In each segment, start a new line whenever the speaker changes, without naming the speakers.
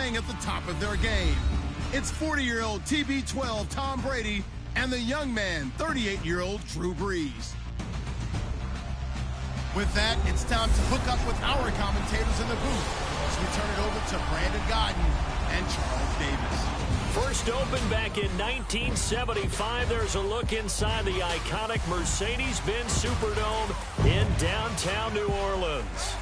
playing at the top of their game. It's 40-year-old TB12 Tom Brady and the young man, 38-year-old Drew Brees. With that, it's time to hook up with our commentators in the booth as we turn it over to Brandon Godden and Charles Davis.
First opened back in 1975, there's a look inside the iconic Mercedes-Benz Superdome in downtown New Orleans.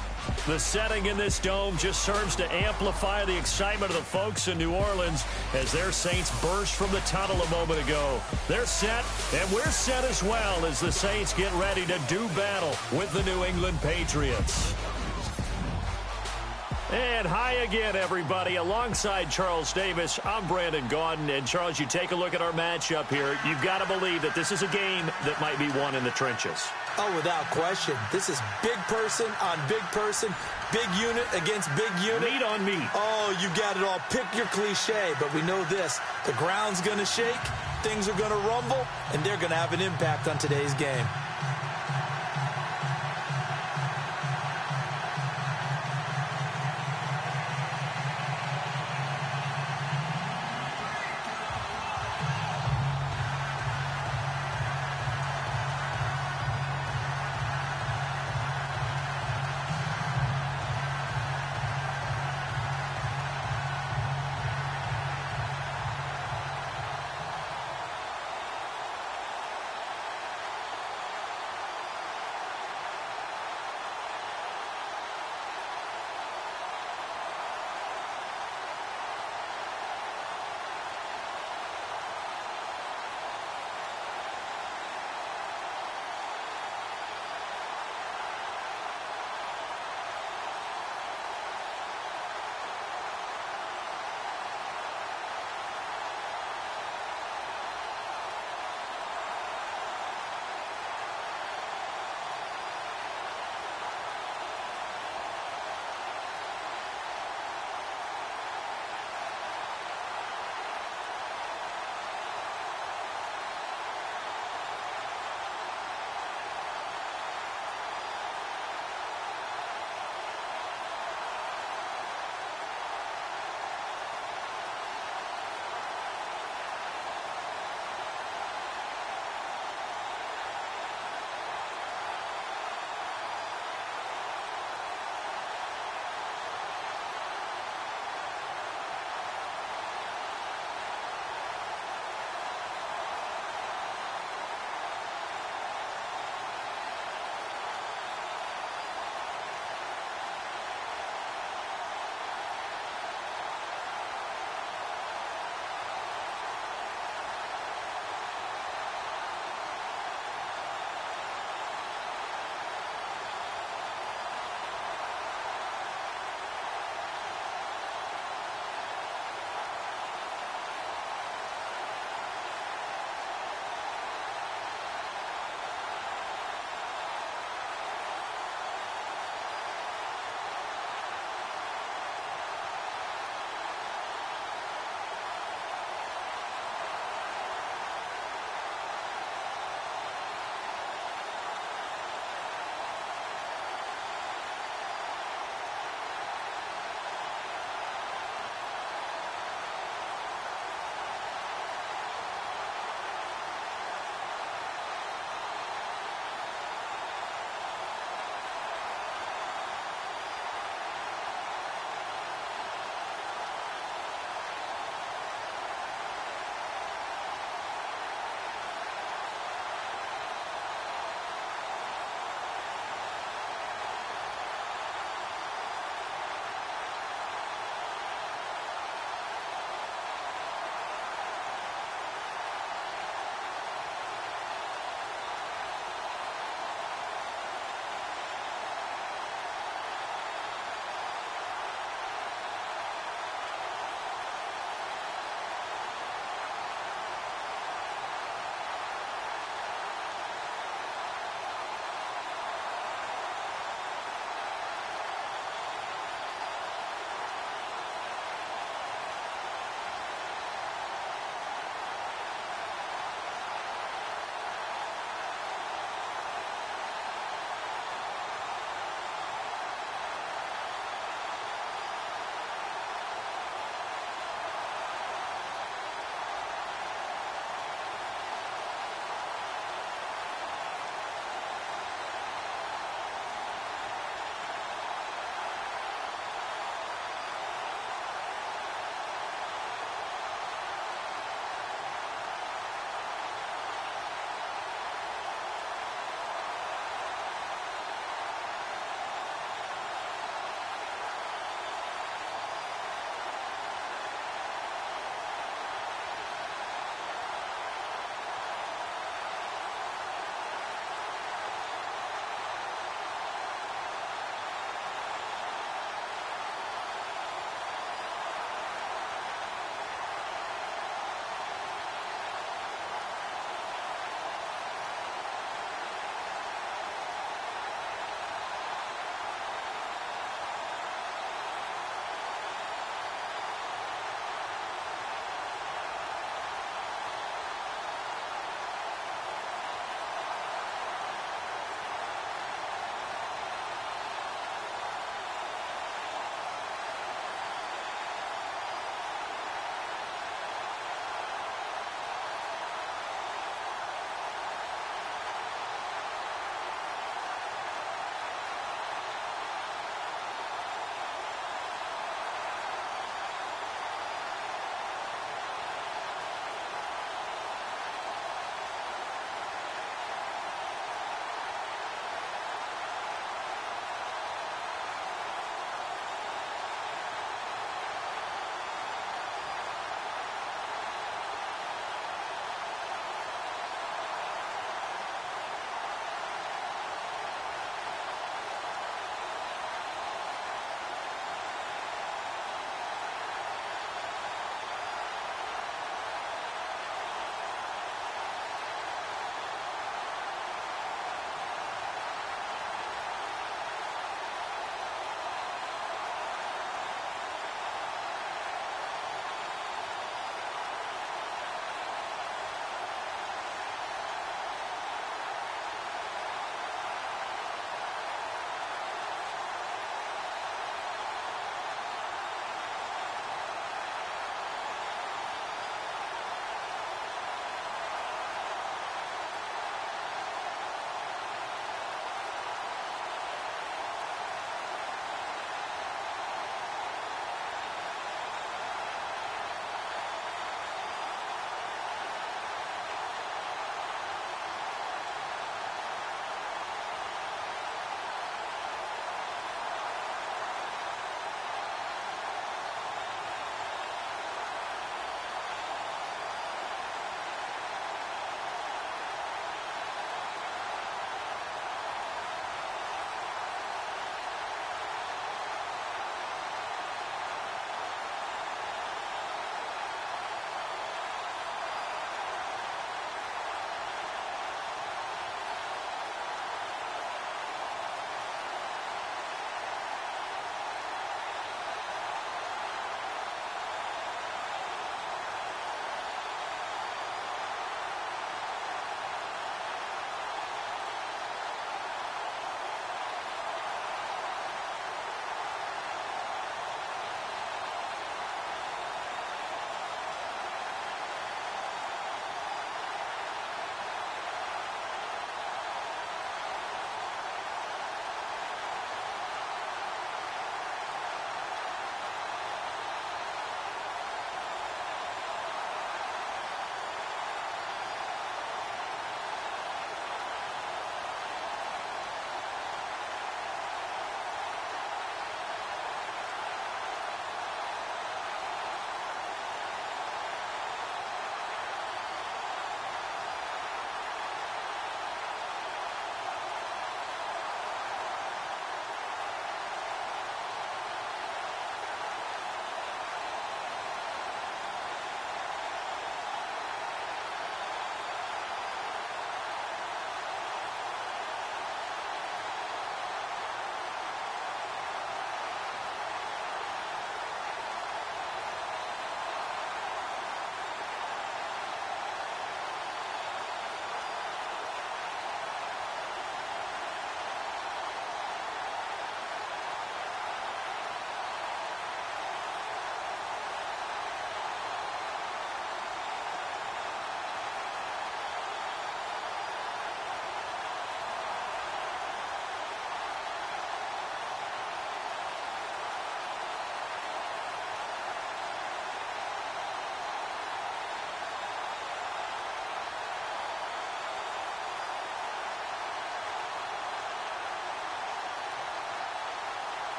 The setting in this dome just serves to amplify the excitement of the folks in New Orleans as their Saints burst from the tunnel a moment ago. They're set, and we're set as well as the Saints get ready to do battle with the New England Patriots. And hi again, everybody. Alongside Charles Davis, I'm Brandon Gaudin. And, Charles, you take a look at our matchup here. You've got to believe that this is a game that might be won in the trenches.
Oh, without question. This is big person on big person, big unit against big unit.
Meat on meat.
Oh, you got it all. Pick your cliche, but we know this. The ground's going to shake, things are going to rumble, and they're going to have an impact on today's game.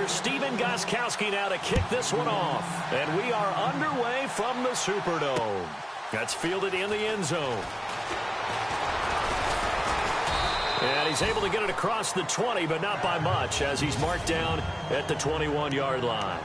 Here's Steven Gostkowski now to kick this one off. And we are underway from the Superdome. That's fielded in the end zone. And he's able to get it across the 20, but not by much, as he's marked down at the 21-yard line.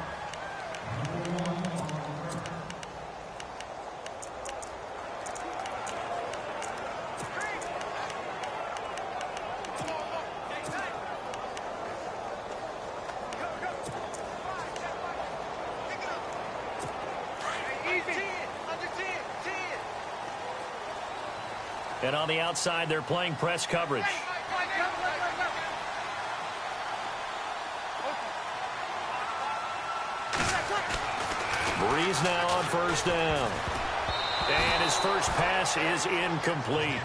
And on the outside, they're playing press coverage. Breeze now on first down. And his first pass is incomplete.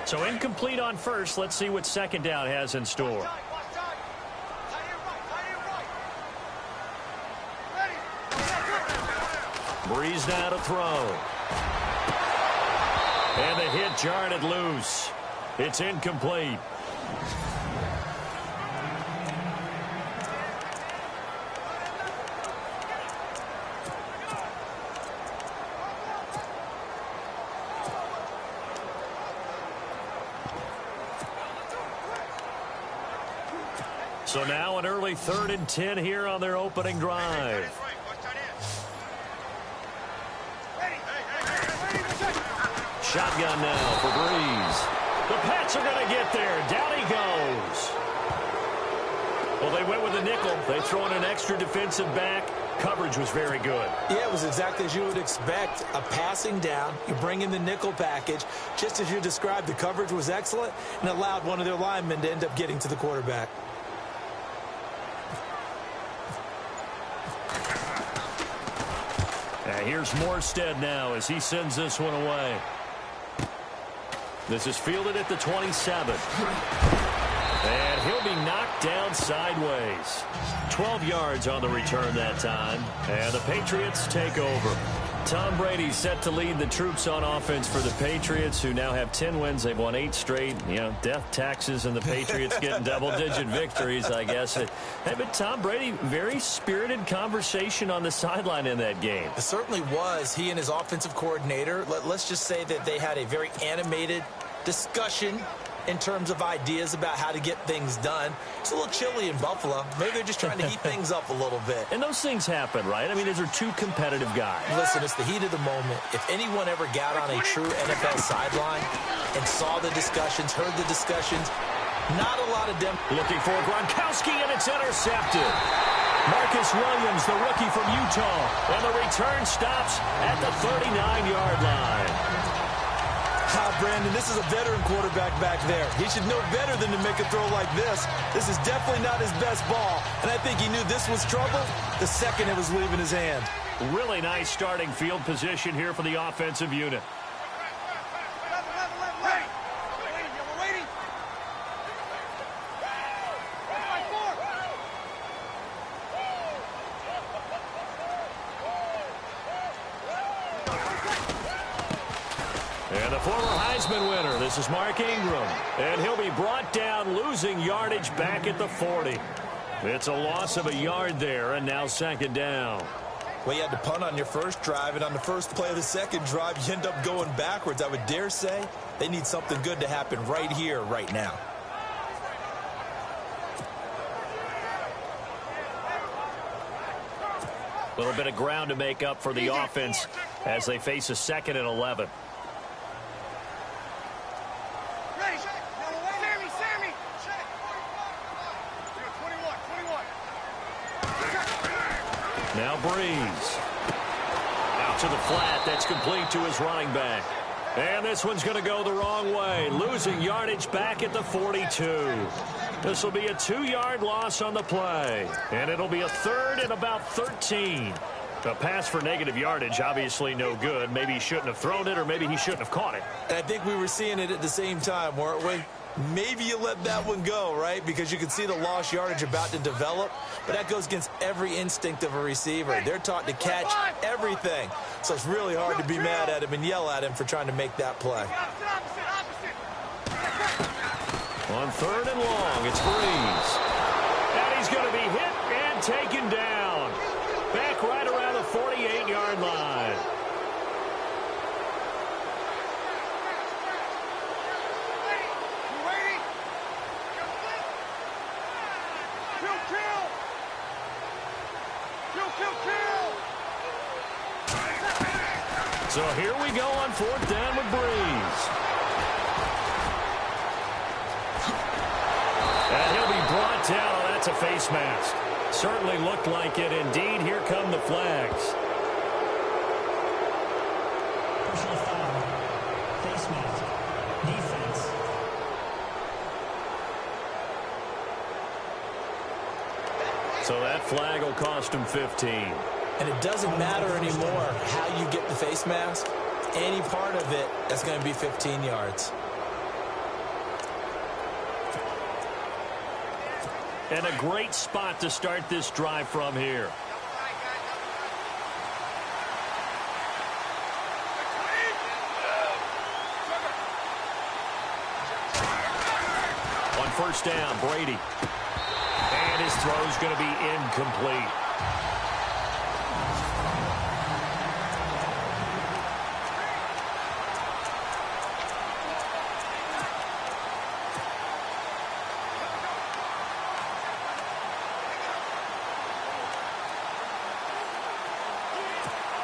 So incomplete on first. Let's see what second down has in store. Breeze now to throw. And the hit jarred it loose. It's incomplete. So now an early 3rd and 10 here on their opening drive. Shotgun now for Breeze. The Pats are going to get there. Down he goes. Well, they went with a nickel. They throw in an extra defensive back. Coverage was very good.
Yeah, it was exactly as you would expect. A passing down. You bring in the nickel package. Just as you described, the coverage was excellent and allowed one of their linemen to end up getting to the quarterback.
Here's Morstead now as he sends this one away. This is fielded at the 27. And he'll be knocked down sideways. 12 yards on the return that time. And the Patriots take over. Tom Brady set to lead the troops on offense for the Patriots, who now have 10 wins. They've won 8 straight. You know, death, taxes, and the Patriots getting double-digit victories, I guess. Hey, but Tom Brady, very spirited conversation on the sideline in that game.
It certainly was. He and his offensive coordinator, let's just say that they had a very animated discussion in terms of ideas about how to get things done. It's a little chilly in Buffalo. Maybe they're just trying to heat things up a little bit.
And those things happen, right? I mean, those are two competitive guys.
Listen, it's the heat of the moment. If anyone ever got on a true NFL sideline and saw the discussions, heard the discussions, not a lot of them.
Looking for Gronkowski, and it's intercepted. Marcus Williams, the rookie from Utah. And the return stops at the 39-yard line.
Brandon, this is a veteran quarterback back there. He should know better than to make a throw like this. This is definitely not his best ball, and I think he knew this was trouble the second it was leaving his hand.
Really nice starting field position here for the offensive unit. And the former Heisman winner, this is Mark Ingram. And he'll be brought down, losing yardage back at the 40. It's a loss of a yard there, and now second down.
Well, you had to punt on your first drive, and on the first play of the second drive, you end up going backwards. I would dare say they need something good to happen right here, right now.
A little bit of ground to make up for the offense as they face a 2nd and 11. Now Breeze. Out to the flat. That's complete to his running back. And this one's going to go the wrong way. Losing yardage back at the 42. This will be a 2-yard loss on the play. And it'll be a 3rd and about 13. A pass for negative yardage, obviously no good. Maybe he shouldn't have thrown it, or maybe he shouldn't have caught it.
And I think we were seeing it at the same time, weren't we? maybe you let that one go, right? Because you can see the lost yardage about to develop, but that goes against every instinct of a receiver. They're taught to catch everything. So it's really hard to be mad at him and yell at him for trying to make that play.
On 3rd and long, it's Breeze. And he's going to be hit and taken down. Back right around the 48-yard line. So here we go on 4th down with Breeze. And he'll be brought down. Oh, that's a face mask. Certainly looked like it. Indeed, here come the flags.
Personal foul. Face mask. Defense.
So that flag will cost him 15.
And it doesn't matter anymore how you get the face mask. Any part of it, that's going to be 15 yards.
And a great spot to start this drive from here. On 1st down, Brady. And his throw's going to be incomplete.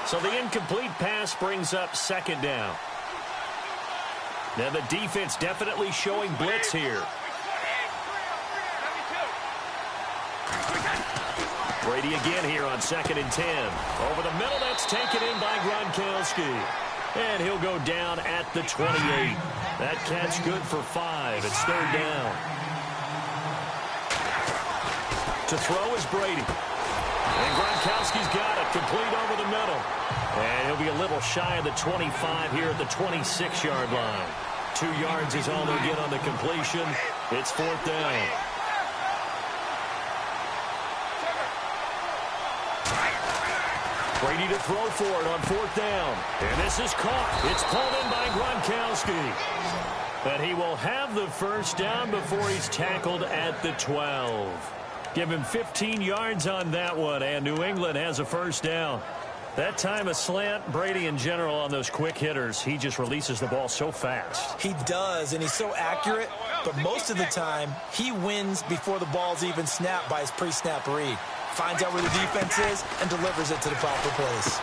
So the incomplete pass brings up 2nd down. Now the defense definitely showing blitz here. Brady again here on 2nd and 10. Over the middle, that's taken in by Gronkowski. And he'll go down at the 28. That catch good for 5. It's 3rd down. To throw is Brady. And Gronkowski's got it, complete over the middle. And he'll be a little shy of the 25 here at the 26-yard line. 2 yards is all they'll get on the completion. It's 4th down. Brady to throw for it on 4th down. And this is caught. It's pulled in by Gronkowski. And he will have the 1st down before he's tackled at the 12. Give him 15 yards on that one, and New England has a 1st down. That time a slant, Brady in general on those quick hitters, he just releases the ball so fast.
He does, and he's so accurate, but most of the time he wins before the ball's even snapped by his pre-snap read. Finds out where the defense is and delivers it to the proper place.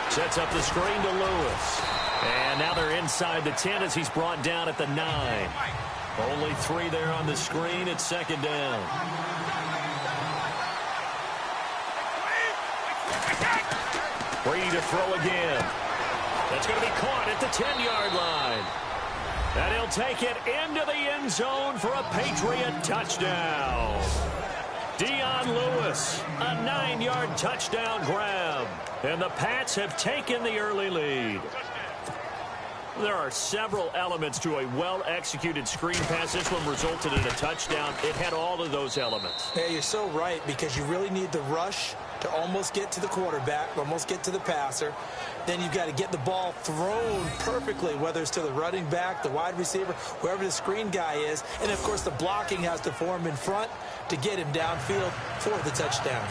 Sets up the screen to Lewis. And now they're inside the 10 as he's brought down at the 9. Only 3 there on the screen. It's 2nd down. Brady to throw again. That's going to be caught at the 10-yard line. And he'll take it into the end zone for a Patriot touchdown. Dion Lewis, a 9-yard touchdown grab. And the Pats have taken the early lead. There are several elements to a well-executed screen pass. This one resulted in a touchdown. It had all of those elements.
Yeah, you're so right, because you really need the rush to almost get to the quarterback, almost get to the passer. Then you've got to get the ball thrown perfectly, whether it's to the running back, the wide receiver, wherever the screen guy is. And, of course, the blocking has to form in front to get him downfield for the touchdown.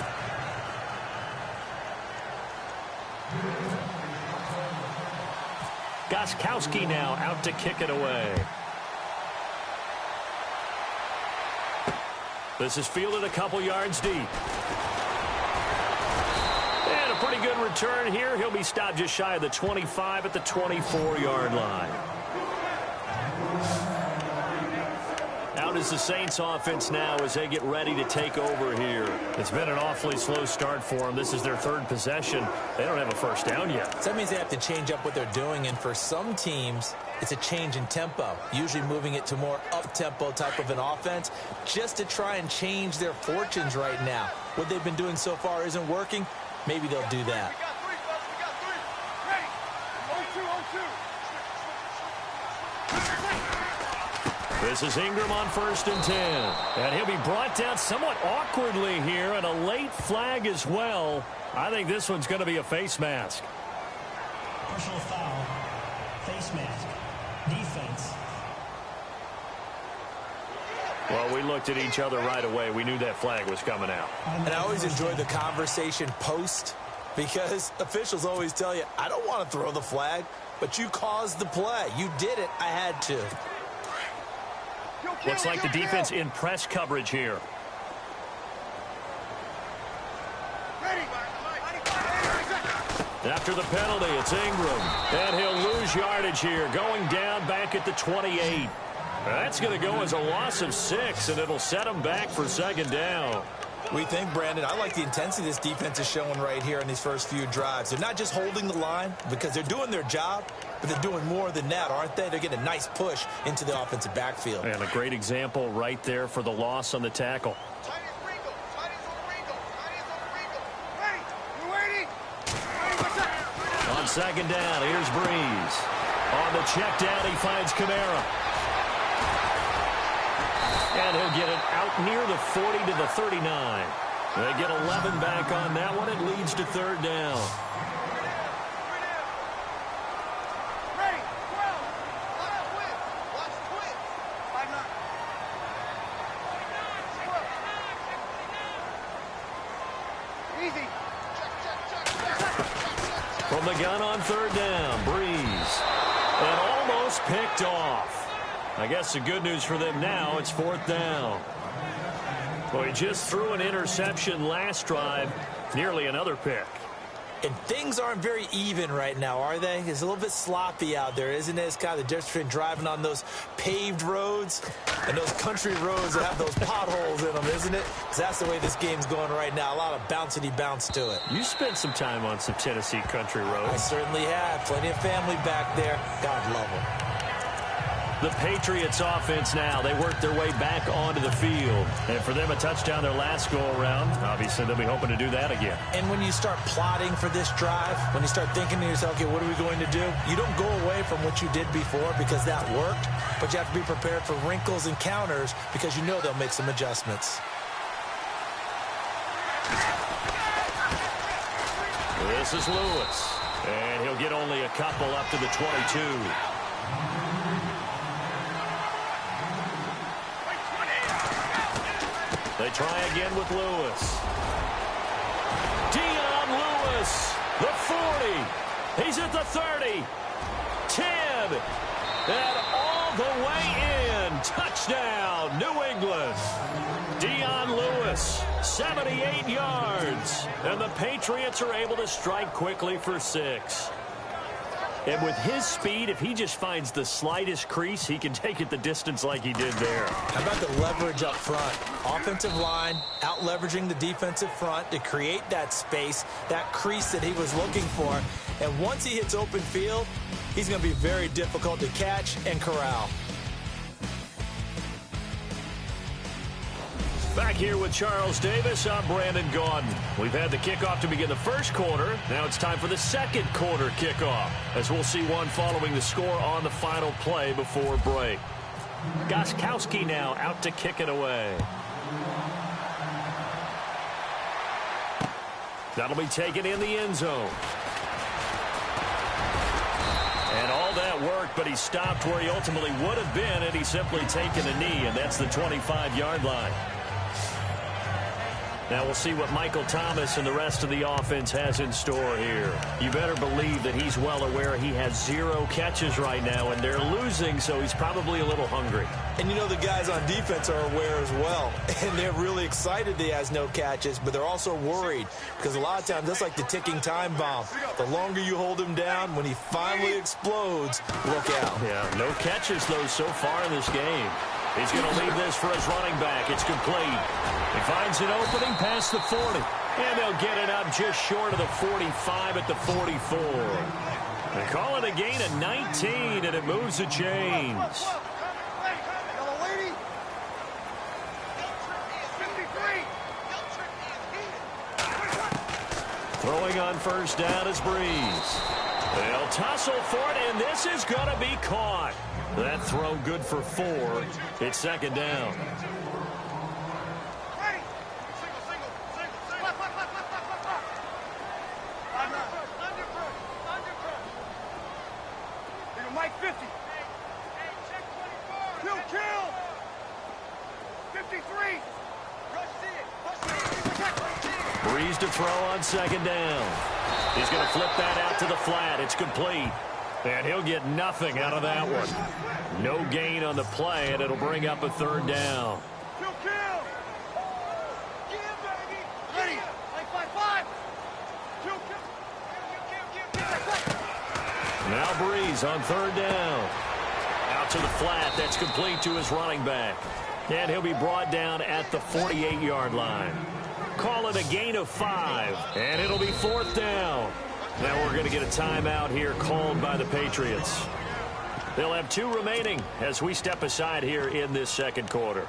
Gostkowski now out to kick it away. This is fielded a couple yards deep. And a pretty good return here. He'll be stopped just shy of the 25 at the 24-yard line. Out is the Saints offense now as they get ready to take over here. It's been an awfully slow start for them. This is their 3rd possession. They don't have a 1st down yet.
So that means they have to change up what they're doing, and for some teams, it's a change in tempo, usually moving it to more up-tempo type of an offense, just to try and change their fortunes right now. What they've been doing so far isn't working. Maybe they'll do that.
This is Ingram on 1st and 10. And he'll be brought down somewhat awkwardly here, and a late flag as well. I think this one's going to be a face mask.
Personal foul. Face mask. Defense.
Well, we looked at each other right away. We knew that flag was coming out.
And I always enjoy the conversation post, because officials always tell you, I don't want to throw the flag, but you caused the play. You did it. I had to.
Looks like the defense in press coverage here. After the penalty, it's Ingram. And he'll lose yardage here, going down back at the 28. That's going to go as a loss of 6, and it'll set him back for 2nd down.
We think, Brandon, I like the intensity this defense is showing right here in these first few drives. They're not just holding the line because they're doing their job, but they're doing more than that, aren't they? They're getting a nice push into the offensive backfield.
And a great example right there for the loss on the tackle. On 2nd down, here's Breeze. On the check down, he finds Kamara. And he'll get it out near the 40 to the 39. They get 11 back on that one. It leads to 3rd down. From the gun on 3rd down, Breeze. And almost picked off. I guess the good news for them now, it's 4th down. Well, he just threw an interception last drive, nearly another pick.
And things aren't very even right now, are they? It's a little bit sloppy out there, isn't it? It's kind of the difference between driving on those paved roads and those country roads that have those potholes in them, isn't it? Because that's the way this game's going right now. A lot of bouncy bounce to it.
You spent some time on some Tennessee country roads.
I certainly have. Plenty of family back there. God love them.
The Patriots offense now, they work their way back onto the field. And for them, a touchdown their last go-around. Obviously, they'll be hoping to do that again.
And when you start plotting for this drive, when you start thinking to yourself, okay, what are we going to do? You don't go away from what you did before because that worked, but you have to be prepared for wrinkles and counters because you know they'll make some adjustments.
This is Lewis. And he'll get only a couple up to the 22. They try again with Lewis. Dion Lewis, the 40. He's at the 30. 10. And all the way in. Touchdown, New England. Dion Lewis, 78 yards. And the Patriots are able to strike quickly for 6. And with his speed, if he just finds the slightest crease, he can take it the distance like he did there.
How about the leverage up front? Offensive line out-leveraging the defensive front to create that space, that crease that he was looking for. And once he hits open field, he's going to be very difficult to catch and corral.
Back here with Charles Davis, I'm Brandon Gaudin. We've had the kickoff to begin the first quarter. Now it's time for the second quarter kickoff, as we'll see one following the score on the final play before break. Gostkowski now out to kick it away. That'll be taken in the end zone. And all that worked, but he stopped where he ultimately would have been had he simply taken a knee, and that's the 25-yard line. Now we'll see what Michael Thomas and the rest of the offense has in store here. You better believe that he's well aware he has 0 catches right now, and they're losing, so he's probably a little hungry.
And you know the guys on defense are aware as well. And they're really excited that he has no catches, but they're also worried because a lot of times that's like the ticking time bomb. The longer you hold him down, when he finally explodes, look out.
Yeah, no catches, though, so far in this game. He's going to leave this for his running back. It's complete. He finds an opening past the 40. And they'll get it up just short of the 45 at the 44. They call it a gain of 19, and it moves the chains. Throwing on first down is Breeze. They'll tussle for it, and this is going to be caught. That throw good for 4. It's second down.
Mike 50. Kill. 53.
Breeze to throw on second down. He's going to flip that out to the flat. It's complete. And he'll get nothing out of that one. No gain on the play, and it'll bring up a third down.
Kill. Yeah, baby. Ready. 5. Kill.
Now Breeze on third down. Out to the flat. That's complete to his running back. And he'll be brought down at the 48-yard line. Call it a gain of 5, and it'll be fourth down. Now we're going to get a timeout here called by the Patriots. They'll have 2 remaining as we step aside here in this second quarter.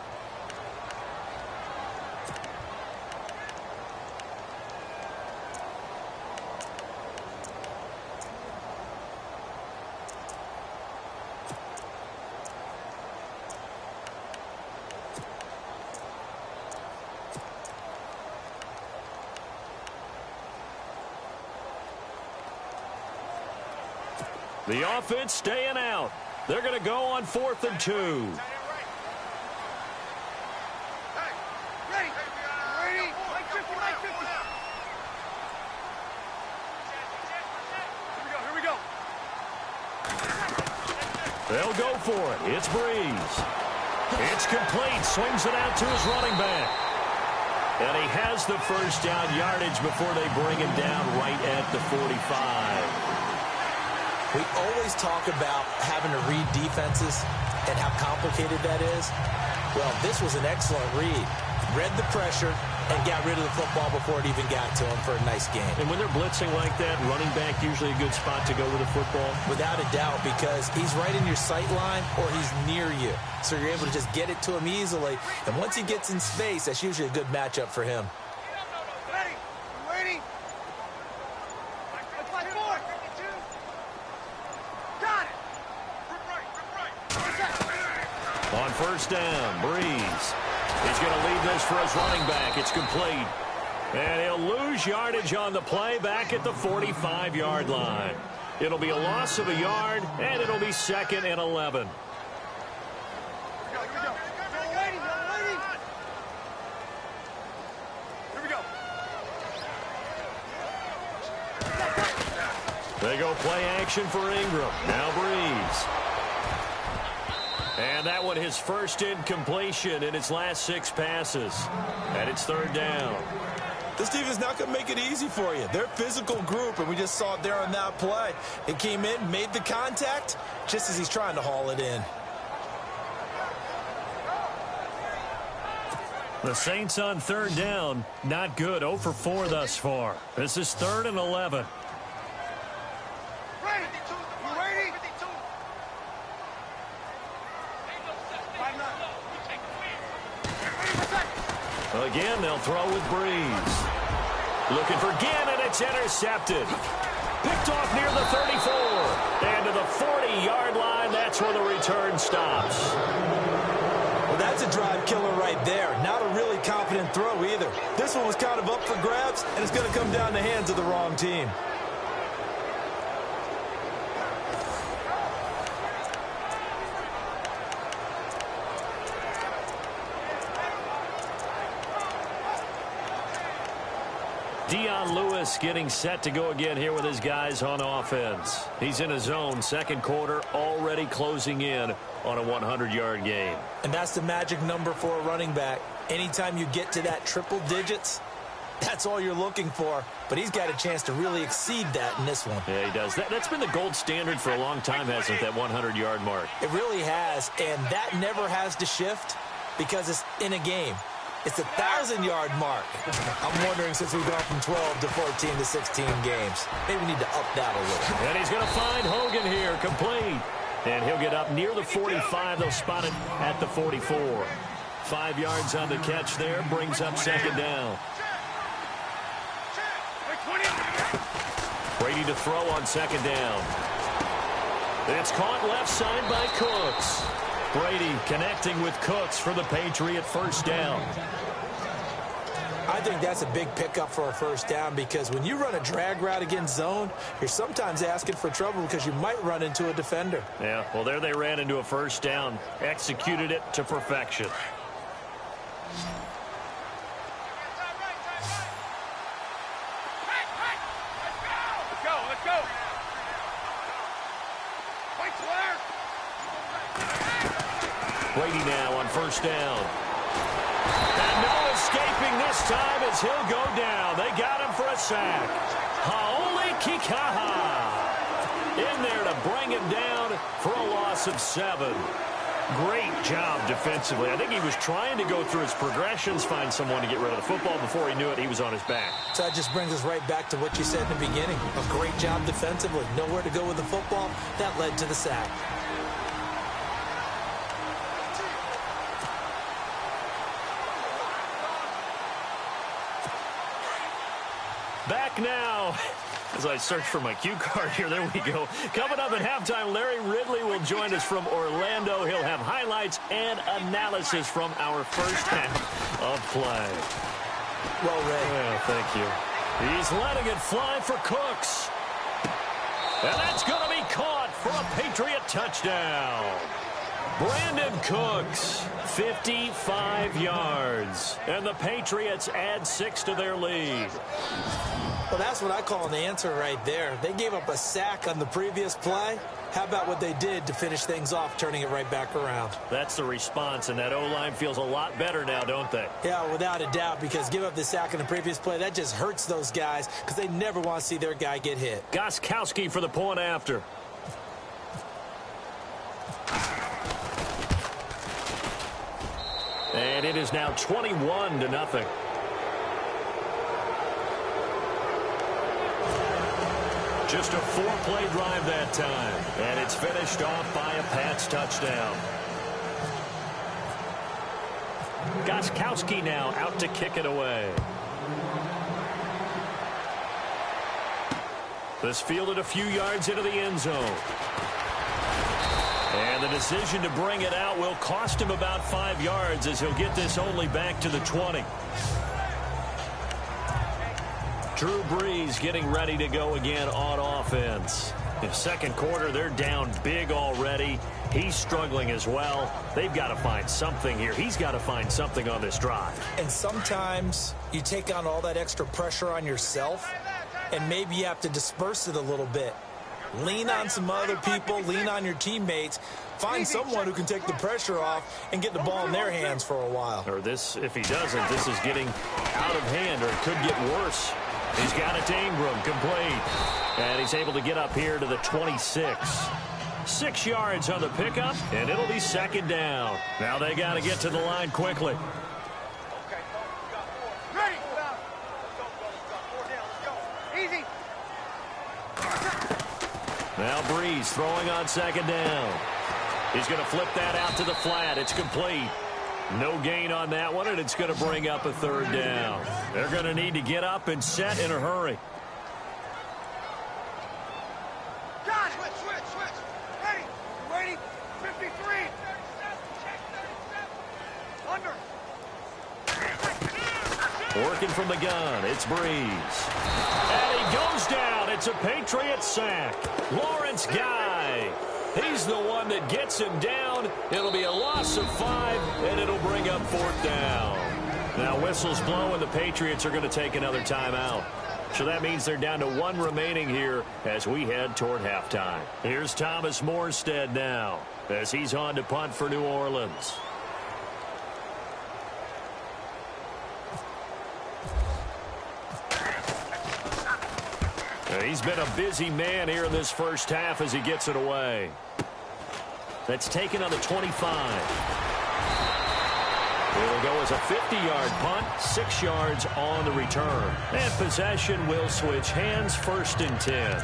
The offense staying out. They're going to go on 4th and 2.
Ready. Mike 50. Here we go.
They'll go for it. It's Breeze. It's complete. Swings it out to his running back. And he has the first down yardage before they bring him down right at the 45.
We always talk about having to read defenses and how complicated that is. Well, this was an excellent read. Read the pressure and got rid of the football before it even got to him for a nice game.
And when they're blitzing like that, running back usually a good spot to go with the football?
Without a doubt, because he's right in your sight line or he's near you. So you're able to just get it to him easily. And once he gets in space, that's usually a good matchup for him.
Ready. 5. Got it.
On first down, Breeze. He's going to leave this for his running back. It's complete. And he'll lose yardage on the play back at the 45-yard line. It'll be a loss of a yard, and it'll be 2nd and 11. They go play action for Ingram. Now Breeze. And that one his first incompletion in his last 6 passes. And it's 3rd down.
This team is not going to make it easy for you. They're a physical group, and we just saw it there on that play. It came in, made the contact, just as he's trying to haul it in.
The Saints on 3rd down. Not good. 0 for 4 thus far. This is 3rd and 11. Again, they'll throw with Breeze. Looking for Ginn, and it's intercepted. Picked off near the 34. And to the 40-yard line, that's where the return stops.
Well, that's a drive killer right there. Not a really confident throw either. This one was kind of up for grabs, and it's going to come down the hands of the wrong team.
Dion Lewis getting set to go again here with his guys on offense. He's in his zone, second quarter, already closing in on a 100-yard game.
And that's the magic number for a running back. Anytime you get to that triple digits, that's all you're looking for. But he's got a chance to really exceed that in this one.
Yeah, he does. That's been the gold standard for a long time, hasn't it, that 100-yard mark?
It really has, and that never has to shift because it's in a game. It's a 1,000-yard mark. I'm wondering, since we've gone from 12 to 14 to 16 games, maybe we need to up that a little.
And he's going to find Hogan here, complete. And he'll get up near the 45. They'll spot it at the 44. 5 yards on the catch there, brings up second down. Brady Brady to throw on second down. It's caught left side by Cooks. Brady connecting with Cooks for the Patriot first down.
I think that's a big pickup for a first down because when you run a drag route against zone, you're sometimes asking for trouble because you might run into a defender.
Yeah, well, there they ran into a first down. Executed it to perfection.
Let's go. Wait, Blair.
Brady now on first down. And no escaping this time as he'll go down. They got him for a sack. Haole Kikaha in there to bring him down for a loss of 7. Great job defensively. I think he was trying to go through his progressions, find someone to get rid of the football. Before he knew it, he was on his back.
So that just brings us right back to what you said in the beginning. A great job defensively. Nowhere to go with the football. That led to the sack.
Back now. As I search for my cue card here, there we go. Coming up at halftime, Larry Ridley will join us from Orlando. He'll have highlights and analysis from our first half of play.
Well read.
Well, thank you. He's letting it fly for Cooks. And that's going to be caught for a Patriot touchdown. Brandon Cooks, 55 yards. And the Patriots add 6 to their lead.
Well, that's what I call an answer right there. They gave up a sack on the previous play. How about what they did to finish things off, turning it right back around?
That's the response, and that O-line feels a lot better now, don't they?
Yeah, without a doubt, because give up the sack in the previous play, that just hurts those guys because they never want to see their guy get hit.
Gostkowski for the point after. And it is now 21-0. Just a 4-play drive that time. And it's finished off by a Pats touchdown. Gostkowski now out to kick it away. This fielded a few yards into the end zone. And the decision to bring it out will cost him about 5 yards as he'll get this only back to the 20. Drew Brees getting ready to go again on offense. In the second quarter, they're down big already. He's struggling as well. They've got to find something here. He's got to find something on this drive.
And sometimes you take on all that extra pressure on yourself, and maybe you have to disperse it a little bit. Lean on some other people. Lean on your teammates. Find someone who can take the pressure off and get the ball in their hands for a while.
Or this, if he doesn't, this is getting out of hand, or it could get worse. He's got it to Ingram, complete. And he's able to get up here to the 26. 6 yards on the pickup, and it'll be second down. Now they got to get to the line quickly.
Ready. Let's go. Easy.
Now Brees throwing on second down. He's going to flip that out to the flat. It's complete. No gain on that one, and it's going to bring up a third down. They're going to need to get up and set in a hurry.
Got it. Switch. Ready. You waiting? 53. Under.
Working from the gun, it's Brees. And he goes down. It's a Patriot sack. Lawrence Guy. He's the one that gets him down. It'll be a loss of 5, and it'll bring up fourth down. Now whistles blow, and the Patriots are going to take another timeout. So that means they're down to 1 remaining here as we head toward halftime. Here's Thomas Morstead now as he's on to punt for New Orleans. He's been a busy man here in this first half as he gets it away. That's taken on the 25. It'll go as a 50-yard punt, 6 yards on the return. And possession will switch hands, 1st and 10.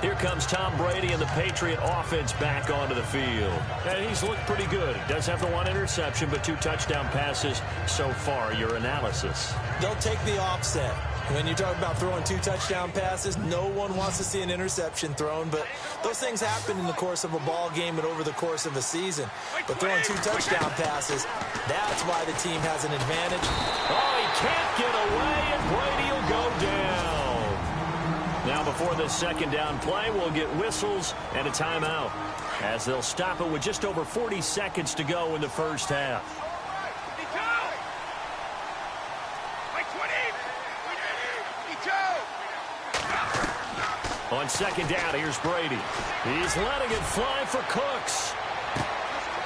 Here comes Tom Brady and the Patriot offense back onto the field. And he's looked pretty good. He does have the 1 interception, but 2 touchdown passes so far. Your analysis?
They'll take the offset. When you talk about throwing 2 touchdown passes, no one wants to see an interception thrown, but those things happen in the course of a ball game and over the course of a season. But throwing 2 touchdown passes, that's why the team has an advantage.
Oh, he can't get away, and Brady will go down. Now, before this second down play, we'll get whistles and a timeout, as they'll stop it with just over 40 seconds to go in the first half. On second down, here's Brady. He's letting it fly for Cooks.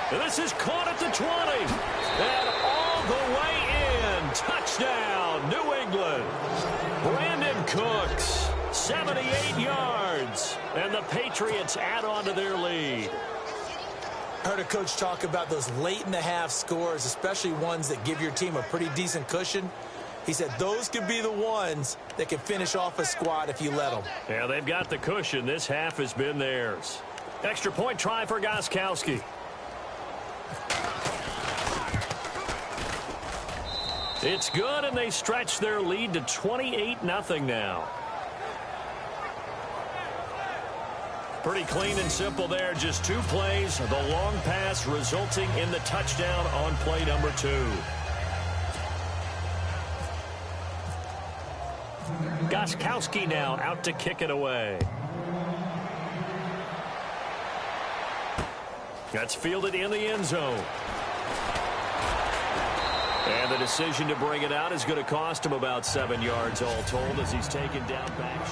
This is caught at the 20. And all the way in. Touchdown, New England. Brandon Cooks, 78 yards. And the Patriots add on to their lead.
I heard a coach talk about those late-in-the-half scores, especially ones that give your team a pretty decent cushion. He said those could be the ones that can finish off a squad if you let them.
Yeah, they've got the cushion. This half has been theirs. Extra point try for Gostkowski. It's good, and they stretch their lead to 28-0 now. Pretty clean and simple there. Just 2 plays. The long pass resulting in the touchdown on play number 2. Gostkowski now out to kick it away. That's fielded in the end zone. And the decision to bring it out is going to cost him about 7 yards all told as he's taken down back.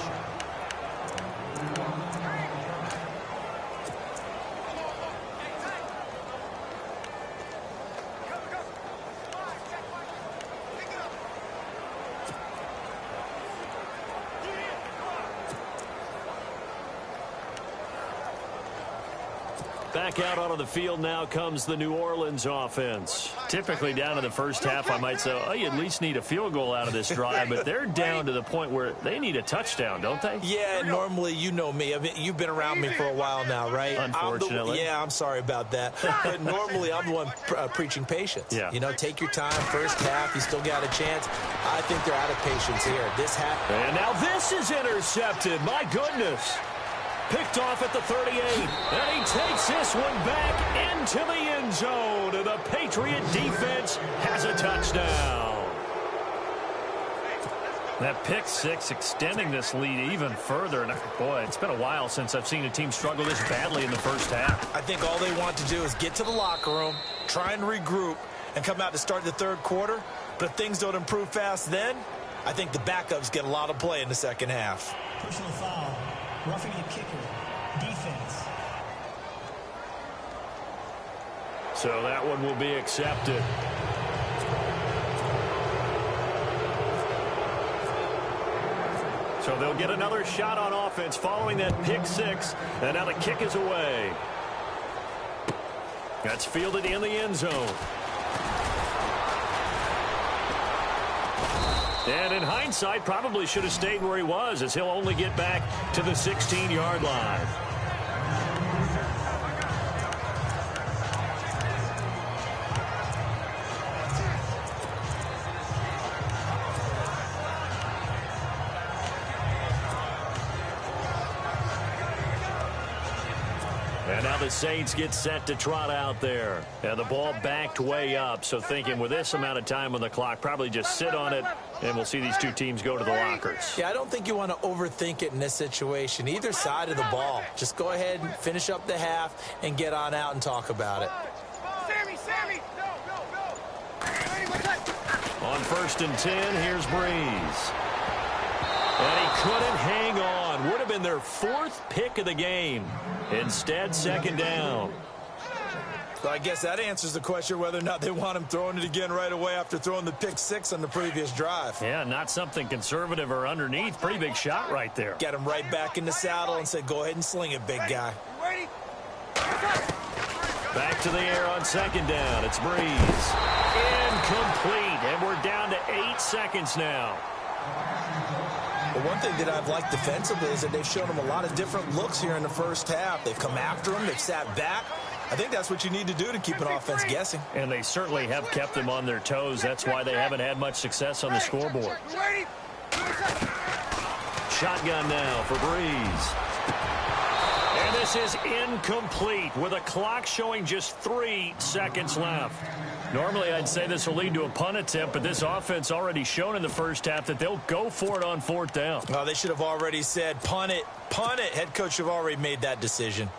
Back out onto the field now comes the New Orleans offense. Typically down in the first half, I might say, oh, you at least need a field goal out of this drive, but they're down to the point where they need a touchdown, don't they?
Yeah, normally, you know me. I mean, you've been around me for a while now, right?
Unfortunately.
I'm sorry about that. But normally, I'm the one preaching patience.
Yeah.
You know, take your time. First half, you still got a chance. I think they're out of patience here. This half.
And now this is intercepted. My goodness. Picked off at the 38, and he takes this one back into the end zone, and the Patriot defense has a touchdown. That pick 6 extending this lead even further. And boy, it's been a while since I've seen a team struggle this badly in the first half.
I think all they want to do is get to the locker room, try and regroup, and come out to start the third quarter. But if things don't improve fast then, I think the backups get a lot of play in the second half.
Personal foul. Roughing the kicker. Defense.
So that one will be accepted. So they'll get another shot on offense following that pick 6. And now the kick is away. That's fielded in the end zone. And in hindsight, probably should have stayed where he was, as he'll only get back to the 16-yard line. And now the Saints get set to trot out there. And the ball backed way up. So thinking with this amount of time on the clock, probably just sit on it, and we'll see these two teams go to the lockers.
Yeah, I don't think you want to overthink it in this situation. Either side of the ball. Just go ahead and finish up the half and get on out and talk about it.
Sammy! Go!
On 1st and 10, here's Breeze. And he couldn't hang on. Would have been their 4th pick of the game. Instead, 2nd down.
So I guess that answers the question whether or not they want him throwing it again right away after throwing the pick 6 on the previous drive.
Yeah, not something conservative or underneath. Pretty big shot right there.
Get him right back in the saddle and said, go ahead and sling it, big guy.
Ready?
Back to the air on 2nd down. It's Breeze. Incomplete. And we're down to 8 seconds now.
The one thing that I've liked defensively is that they've shown him a lot of different looks here in the first half. They've come after him. They've sat back. I think that's what you need to do to keep an offense guessing.
And they certainly have kept them on their toes. That's why they haven't had much success on the scoreboard.
Ready?
Shotgun now for Breeze. And this is incomplete with a clock showing just 3 seconds left. Normally, I'd say this will lead to a punt attempt, but this offense already shown in the first half that they'll go for it on 4th down.
Oh, they should have already said, punt it, punt it. Head coach should have already made that decision.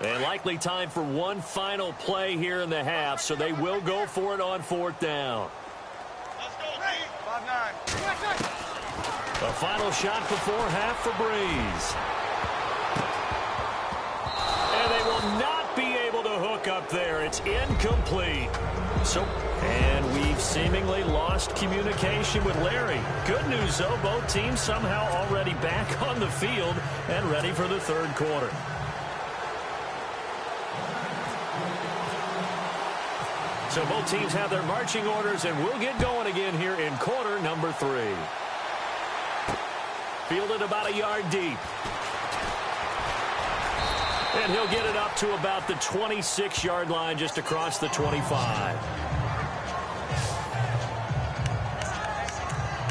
And likely time for one final play here in the half, so they will go for it on 4th down.
Let's go, 5-9.
A final shot before half for Breeze. And they will not be able to hook up there. It's incomplete. And we've seemingly lost communication with Larry. Good news, though, both teams somehow already back on the field and ready for the 3rd quarter. So both teams have their marching orders, and we'll get going again here in quarter number 3. Fielded about a yard deep. And he'll get it up to about the 26-yard line, just across the 25.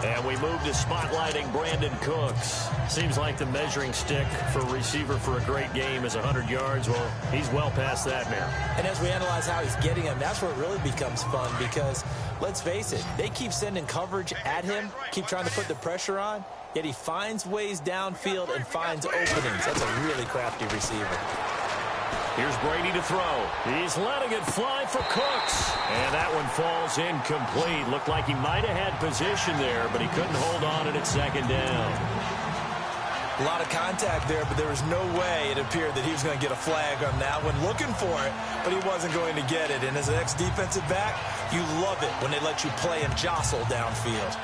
And we move to spotlighting Brandon Cooks. Seems like the measuring stick for a receiver for a great game is 100 yards. Well, he's well past that now.
And as we analyze how he's getting them, that's where it really becomes fun because, let's face it, they keep sending coverage at him, keep trying to put the pressure on, yet he finds ways downfield and finds openings. That's a really crafty receiver.
Here's Brady to throw. He's letting it fly for Cooks. And that one falls incomplete. Looked like he might have had position there, but he couldn't hold on at 2nd down.
A lot of contact there, but there was no way it appeared that he was going to get a flag on that one. Looking for it, but he wasn't going to get it. And as an ex-defensive back, you love it when they let you play and jostle downfield.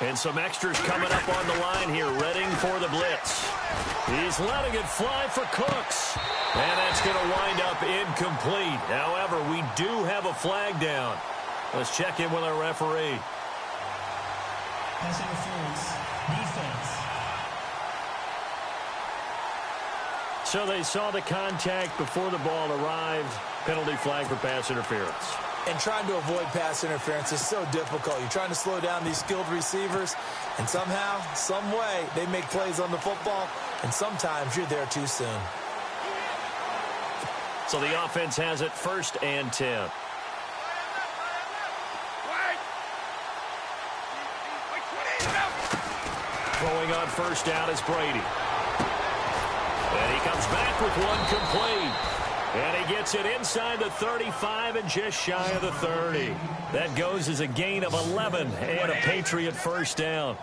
And some extras coming up on the line here, readying for the blitz. He's letting it fly for Cooks. And that's going to wind up incomplete. However, we do have a flag down. Let's check in with our referee.
Pass interference. Defense.
So they saw the contact before the ball arrived. Penalty flag for pass interference.
And trying to avoid pass interference is so difficult. You're trying to slow down these skilled receivers, and somehow, some way, they make plays on the football, and sometimes you're there too soon.
So the offense has it 1st and 10. Throwing on 1st down is Brady. And he comes back with one complete. And he gets it inside the 35 and just shy of the 30. That goes as a gain of 11 and a Patriot 1st down.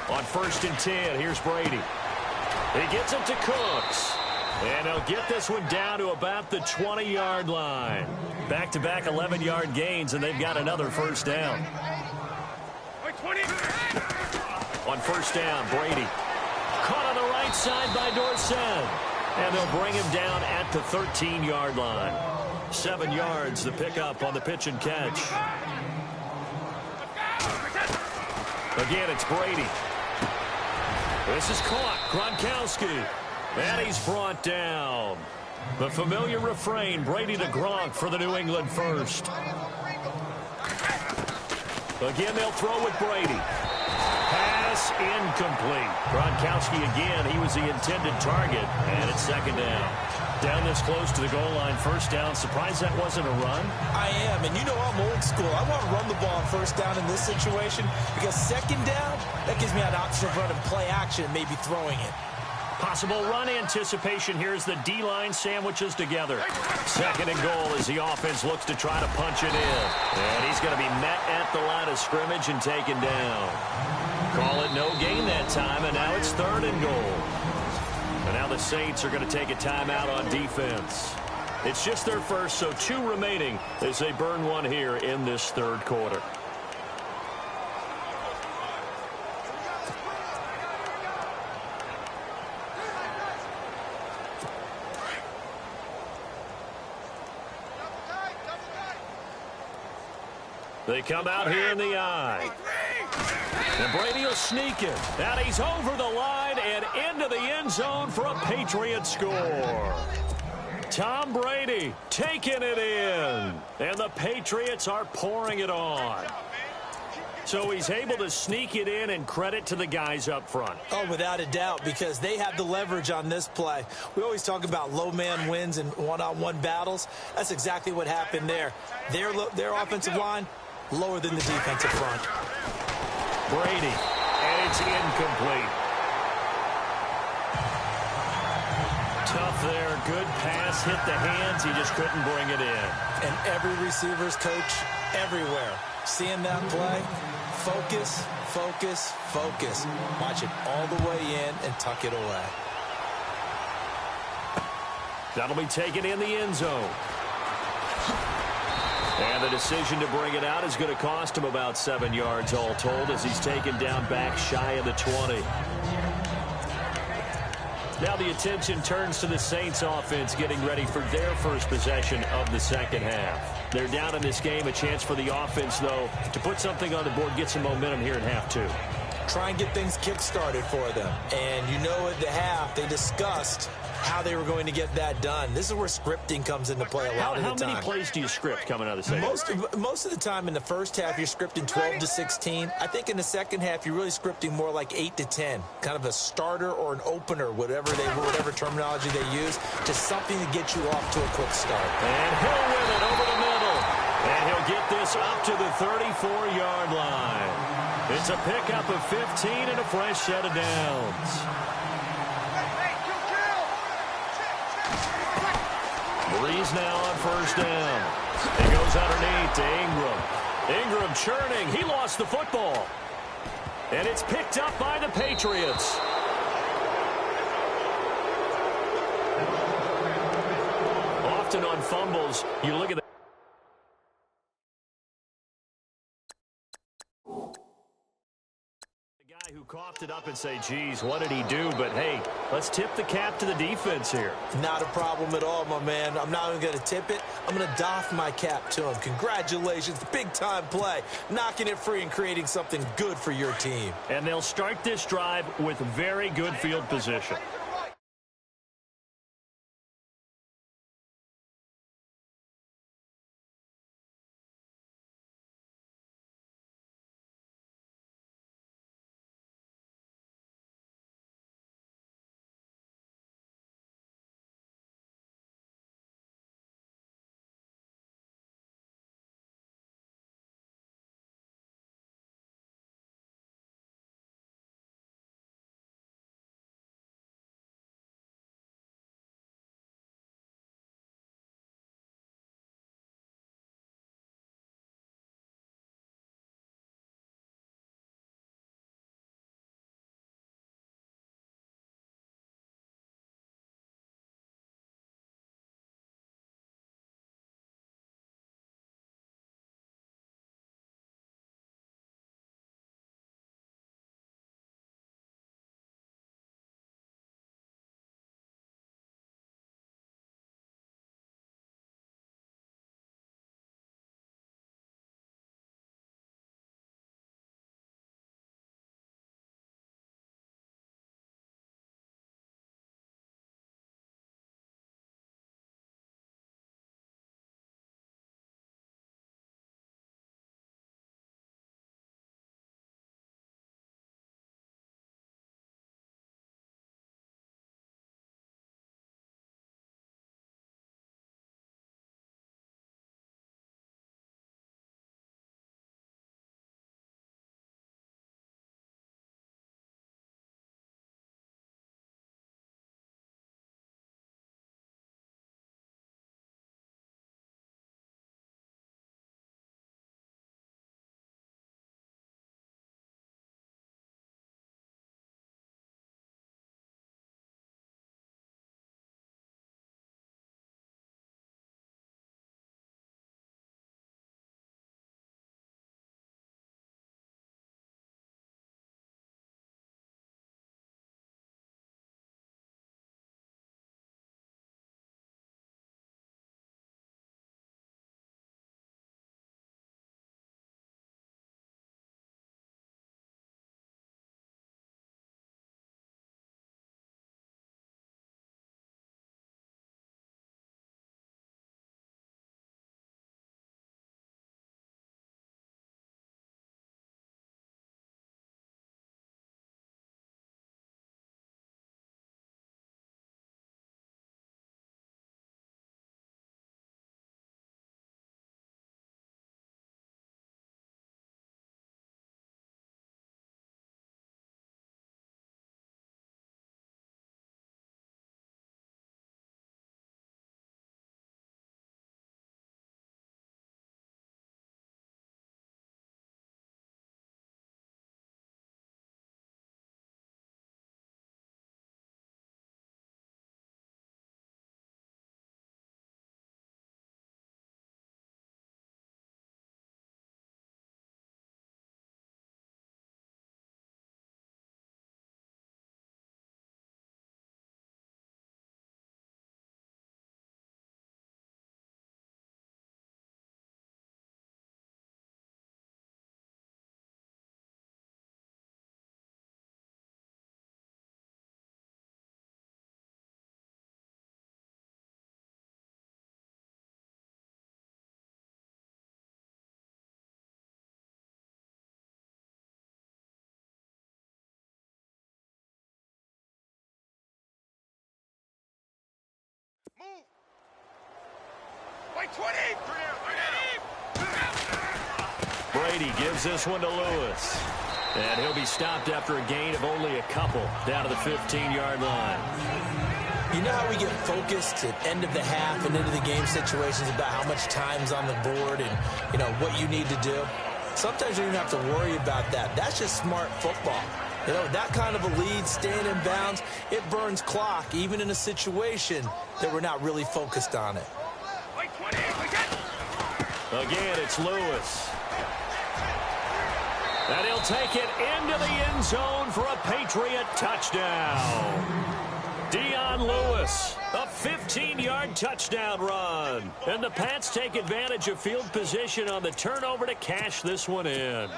On 1st and 10, here's Brady. He gets it to Cooks. And they'll get this one down to about the 20-yard line. Back-to-back 11-yard gains, and they've got another 1st down. On 1st down, Brady. Caught on the right side by Dorsett. And they'll bring him down at the 13-yard line. 7 yards, the pickup on the pitch and catch. Again, it's Brady. This is caught. Gronkowski. And he's brought down. The familiar refrain, Brady to Gronk for the New England first. Again, they'll throw with Brady. Pass incomplete. Gronkowski again, he was the intended target, and it's 2nd down. Down this close to the goal line, 1st down. Surprised that wasn't a run?
I am, and you know I'm old school. I want to run the ball on 1st down in this situation because 2nd down, that gives me an option of running play action, maybe throwing it.
Possible run anticipation here as the D-line sandwiches together. 2nd and goal as the offense looks to try to punch it in. And he's going to be met at the line of scrimmage and taken down. Call it no gain that time, and now it's 3rd and goal. And now the Saints are going to take a timeout on defense. It's just their first, so 2 remaining as they burn one here in this 3rd quarter. They come out here in the eye. And Brady will sneak it. And he's over the line and into the end end zone for a Patriot score. Tom Brady taking it in. And the Patriots are pouring it on. So he's able to sneak it in, and credit to the guys up front.
Oh, without a doubt, because they have the leverage on this play. We always talk about low man wins in one-on-one battles. That's exactly what happened there. Their offensive line, lower than the defensive front.
Brady, and it's incomplete. Tough there. Good pass. Hit the hands. He just couldn't bring it in.
And every receiver's coach everywhere, seeing that play, focus, focus, focus. Watch it all the way in and tuck it away.
That'll be taken in the end zone. And the decision to bring it out is going to cost him about 7 yards all told, as he's taken down back shy of the 20. Now the attention turns to the Saints offense getting ready for their first possession of the second half. They're down in this game. A chance for the offense, though, to put something on the board, get some momentum here in half two.
Try and get things kick-started for them. And you know at the half, they discussed how they were going to get that done. This is where scripting comes into play a lot of the time.
How many plays do you script coming out of the second?
Most of the time in the first half, you're scripting 12 to 16. I think in the second half, you're really scripting more like 8 to 10. Kind of a starter or an opener, whatever terminology they use, just something to get you off to a quick start.
And he'll win it over the middle. And he'll get this up to the 34-yard line. It's a pickup of 15 and a fresh set of downs. Breeze now on first down. He goes underneath to Ingram. Ingram churning. He lost the football. And it's picked up by the Patriots. Often on fumbles, you look at the guy who coughed it up and say, geez, what did he do? But, hey, let's tip the cap to the defense here.
Not a problem at all, my man. I'm not even going to tip it. I'm going to doff my cap to him. Congratulations. Big-time play. Knocking it free and creating something good for your team.
And they'll start this drive with very good field position.
Move. Wait, 20.
Brady gives this one to Lewis. And he'll be stopped after a gain of only a couple down to the 15-yard line.
You know how we get focused at end of the half and into the game situations about how much time's on the board and, you know, what you need to do? Sometimes you don't even have to worry about that. That's just smart football. You know, that kind of a lead, staying in bounds, it burns clock, even in a situation that we're not really focused on it.
Again, it's Lewis. And he'll take it into the end zone for a Patriot touchdown. Dion Lewis, a 15-yard touchdown run. And the Pats take advantage of field position on the turnover to cash this one in.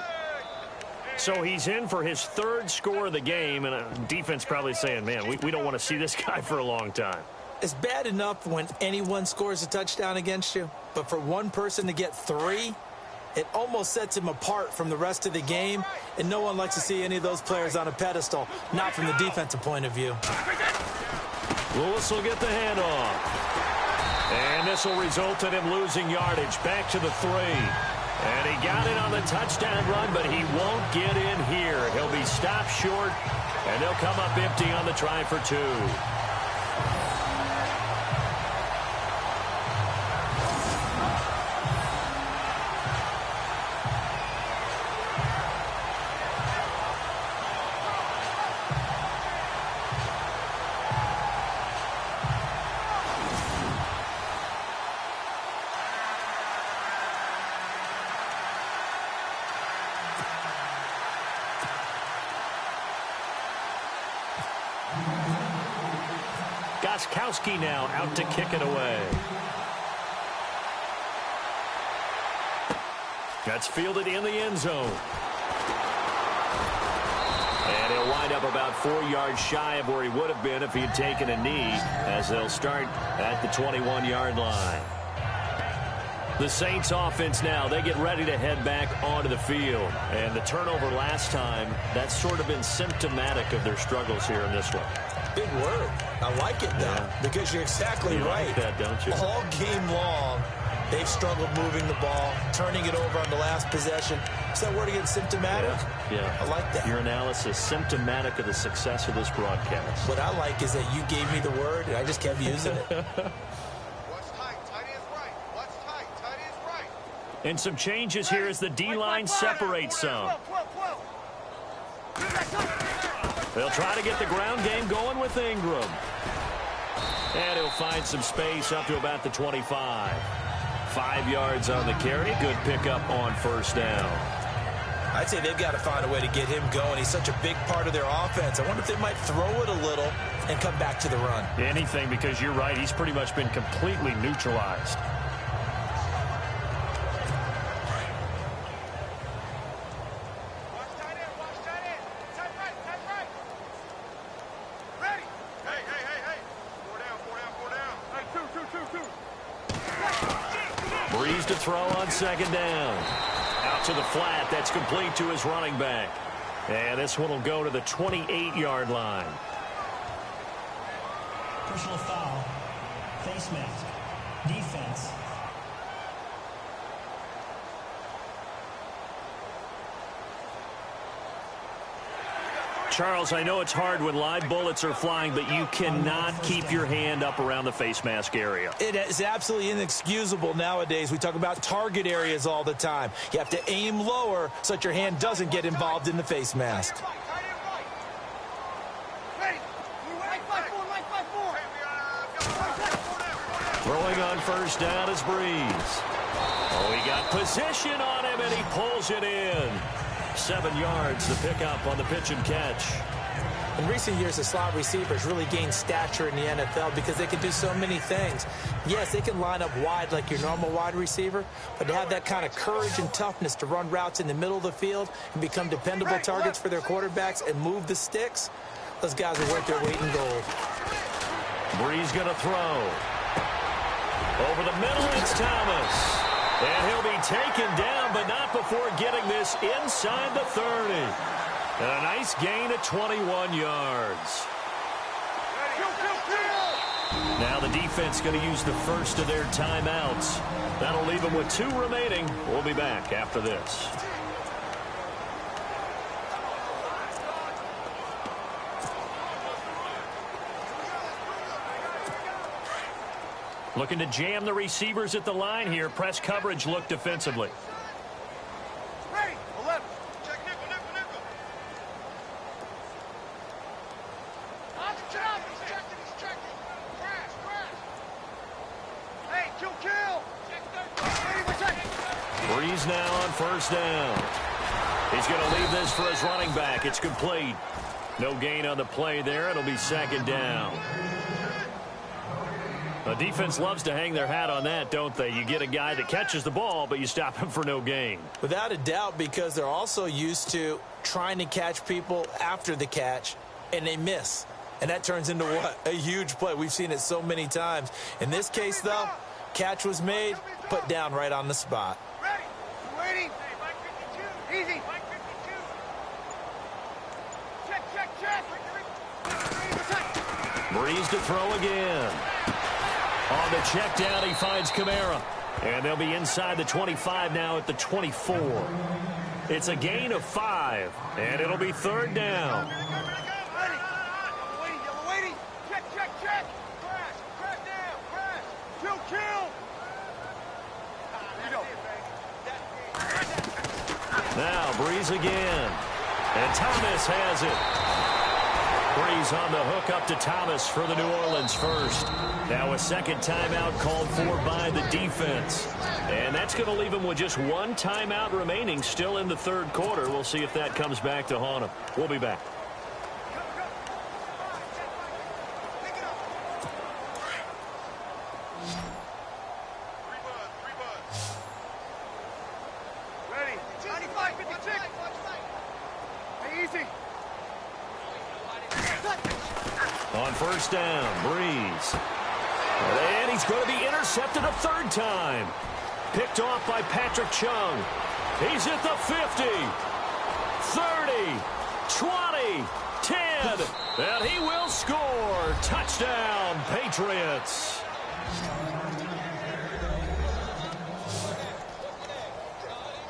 So he's in for his third score of the game, and defense probably saying, man, we don't want to see this guy for a long time.
It's bad enough when anyone scores a touchdown against you, but for one person to get 3, it almost sets him apart from the rest of the game, and no one likes to see any of those players on a pedestal, not from the defensive point of view.
Lewis will get the handoff. And this will result in him losing yardage back to the 3. And he got it on the touchdown run, but he won't get in here. He'll be stopped short, and they'll come up empty on the try for 2. Goskowski now out to kick it away. That's fielded in the end zone. And he'll wind up about 4 yards shy of where he would have been if he had taken a knee, as they'll start at the 21-yard line. The Saints offense now, they get ready to head back onto the field. And the turnover last time, that's sort of been symptomatic of their struggles here in this one.
Big word. I like it, though, because you're exactly right.
Like that, don't you?
All game long, they've struggled moving the ball, turning it over on the last possession. Is that word again, symptomatic?
Yeah.
I like that.
Your analysis, symptomatic of the success of this broadcast.
What I like is that you gave me the word, and I just kept using it.
What's tight? Tight is right. What's tight? Tight is right.
And some changes here as the D-line separates some. They'll try to get the ground game going with Ingram. And he'll find some space up to about the 25. 5 yards on the carry. Good pickup on first down.
I'd say they've got to find a way to get him going. He's such a big part of their offense. I wonder if they might throw it a little and come back to the run.
Anything, because you're right. He's pretty much been completely neutralized. To throw on second down. Out to the flat. That's complete to his running back. And this one will go to the 28-yard line.
Personal foul. Face mask. Defense.
Charles, I know it's hard when live bullets are flying, but you cannot keep your hand up around the face mask area.
It is absolutely inexcusable nowadays. We talk about target areas all the time. You have to aim lower so that your hand doesn't get involved in the face mask.
Throwing on first down is Breeze. Oh, he got position on him, and he pulls it in. 7 yards, the pickup on the pitch and catch.
In recent years, the slot receivers really gained stature in the NFL because they can do so many things. Yes, they can line up wide like your normal wide receiver, but to have that kind of courage and toughness to run routes in the middle of the field and become dependable targets for their quarterbacks and move the sticks, those guys are worth their weight in gold.
Breeze going to throw. Over the middle, it's Thomas. And he'll be taken down, but not before getting this inside the 30. And a nice gain of 21 yards. Now the defense going to use the first of their timeouts. That'll leave them with 2 remaining. We'll be back after this. Looking to jam the receivers at the line here. Press coverage look defensively.
Ready. 11. Check nickel, nickel, nickel. He's checking. Crash. Hey, kill.
Breeze now on first down. He's going to leave this for his running back. It's complete. No gain on the play there. It'll be 2nd down. The defense loves to hang their hat on that, don't they? You get a guy that catches the ball, but you stop him for no gain.
Without a doubt, because they're also used to trying to catch people after the catch, and they miss. And that turns into what? A huge play. We've seen it so many times. In this case, though, catch was made, put down right on the spot.
Ready. Waiting. Hey, Mike 52. Easy. Mike 52. Check.
Breeze to throw again. On the check down, he finds Kamara. And they'll be inside the 25 now at the 24. It's a gain of 5, and it'll be 3rd down.
Waiting. Check. Crash down. Kill.
Now Breeze again. And Thomas has it. Breeze on the hook up to Thomas for the New Orleans first. Now a 2nd timeout called for by the defense. And that's going to leave him with just 1 timeout remaining still in the 3rd quarter. We'll see if that comes back to haunt him. We'll be back.
Ready. 95, 56. Hey, easy.
On first down, Breeze. And he's going to be intercepted a 3rd time. Picked off by Patrick Chung. He's at the 50, 30, 20, 10, and he will score. Touchdown, Patriots.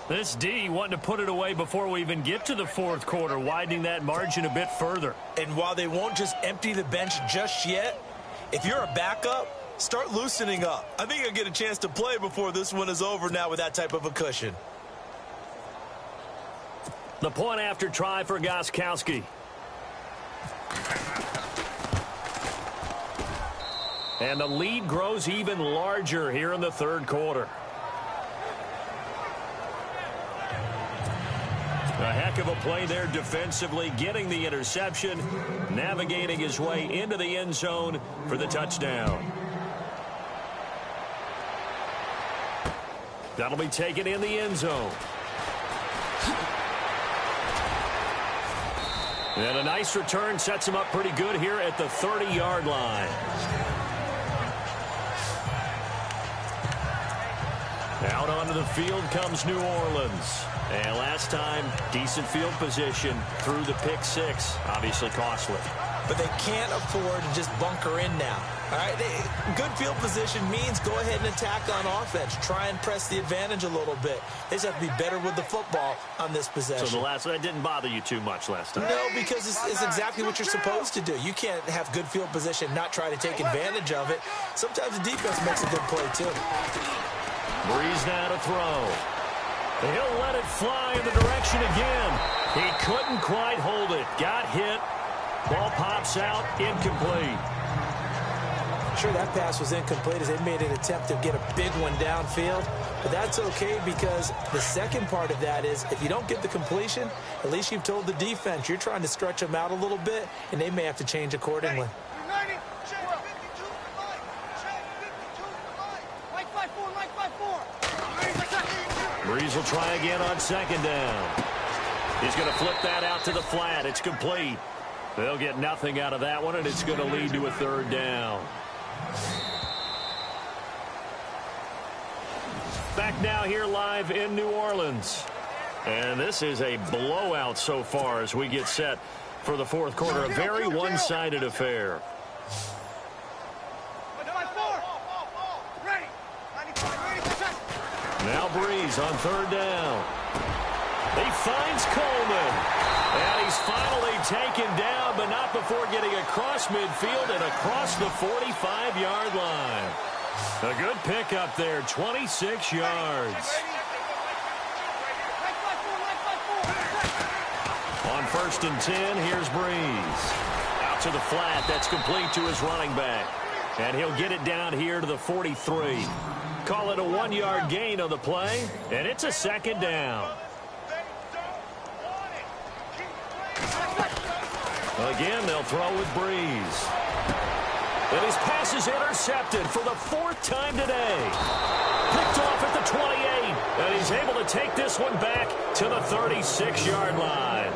This D wanting to put it away before we even get to the 4th quarter, widening that margin a bit further.
And while they won't just empty the bench just yet, if you're a backup, start loosening up. I think you'll get a chance to play before this one is over now with that type of a cushion.
The point after try for Gostkowski. And the lead grows even larger here in the 3rd quarter. A heck of a play there defensively, getting the interception, navigating his way into the end zone for the touchdown. That'll be taken in the end zone. And a nice return sets him up pretty good here at the 30-yard line. Out onto the field comes New Orleans. And last time, decent field position through the pick 6. Obviously costly.
But they can't afford to just bunker in now. All right, good field position means go ahead and attack on offense. Try and press the advantage a little bit. They just have to be better with the football on this possession.
So that didn't bother you too much last time?
No, because it's exactly what you're supposed to do. You can't have good field position, not try to take advantage of it. Sometimes the defense makes a good play, too.
Breeze now to throw. He'll let it fly in the direction again. He couldn't quite hold it. Got hit. Ball pops out. Incomplete.
Sure, that pass was incomplete as they made an attempt to get a big one downfield. But that's okay because the second part of that is if you don't get the completion, at least you've told the defense you're trying to stretch them out a little bit, and they may have to change accordingly.
Breeze will try again on 2nd down. He's going to flip that out to the flat. It's complete. They'll get nothing out of that one, and it's going to lead to a 3rd down. Back now here live in New Orleans. And this is a blowout so far as we get set for the 4th quarter. A very one-sided affair. Now Breeze on third down. He finds Coleman. And he's finally taken down, but not before getting across midfield and across the 45-yard line. A good pickup there, 26 yards. On 1st and 10, here's Breeze. Out to the flat, that's complete to his running back. And he'll get it down here to the 43. Call it a 1-yard gain on the play, and it's a 2nd down. Again, they'll throw with Breeze. And his pass is intercepted for the 4th time today. Picked off at the 28. And he's able to take this one back to the 36-yard line.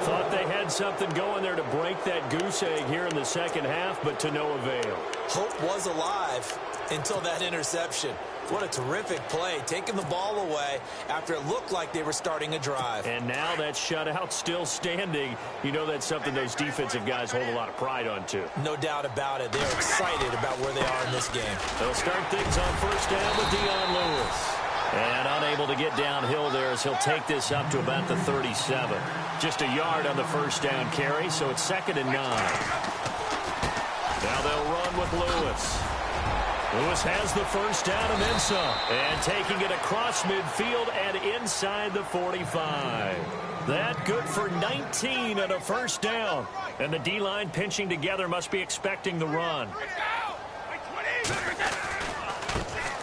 Thought they had something going there to break that goose egg here in the second half, but to no avail.
Hope was alive until that interception. What a terrific play, taking the ball away after it looked like they were starting a drive.
And now that shutout still standing. You know that's something those defensive guys hold a lot of pride on, too.
No doubt about it. They're excited about where they are in this game.
They'll start things on 1st down with Dion Lewis. And unable to get downhill there as he'll take this up to about the 37. Just a yard on the 1st down carry, so it's 2nd and 9. Now they'll run with Lewis. Lewis has the 1st down and then some. And taking it across midfield and inside the 45. That good for 19 at a 1st down. And the D-line pinching together must be expecting the run.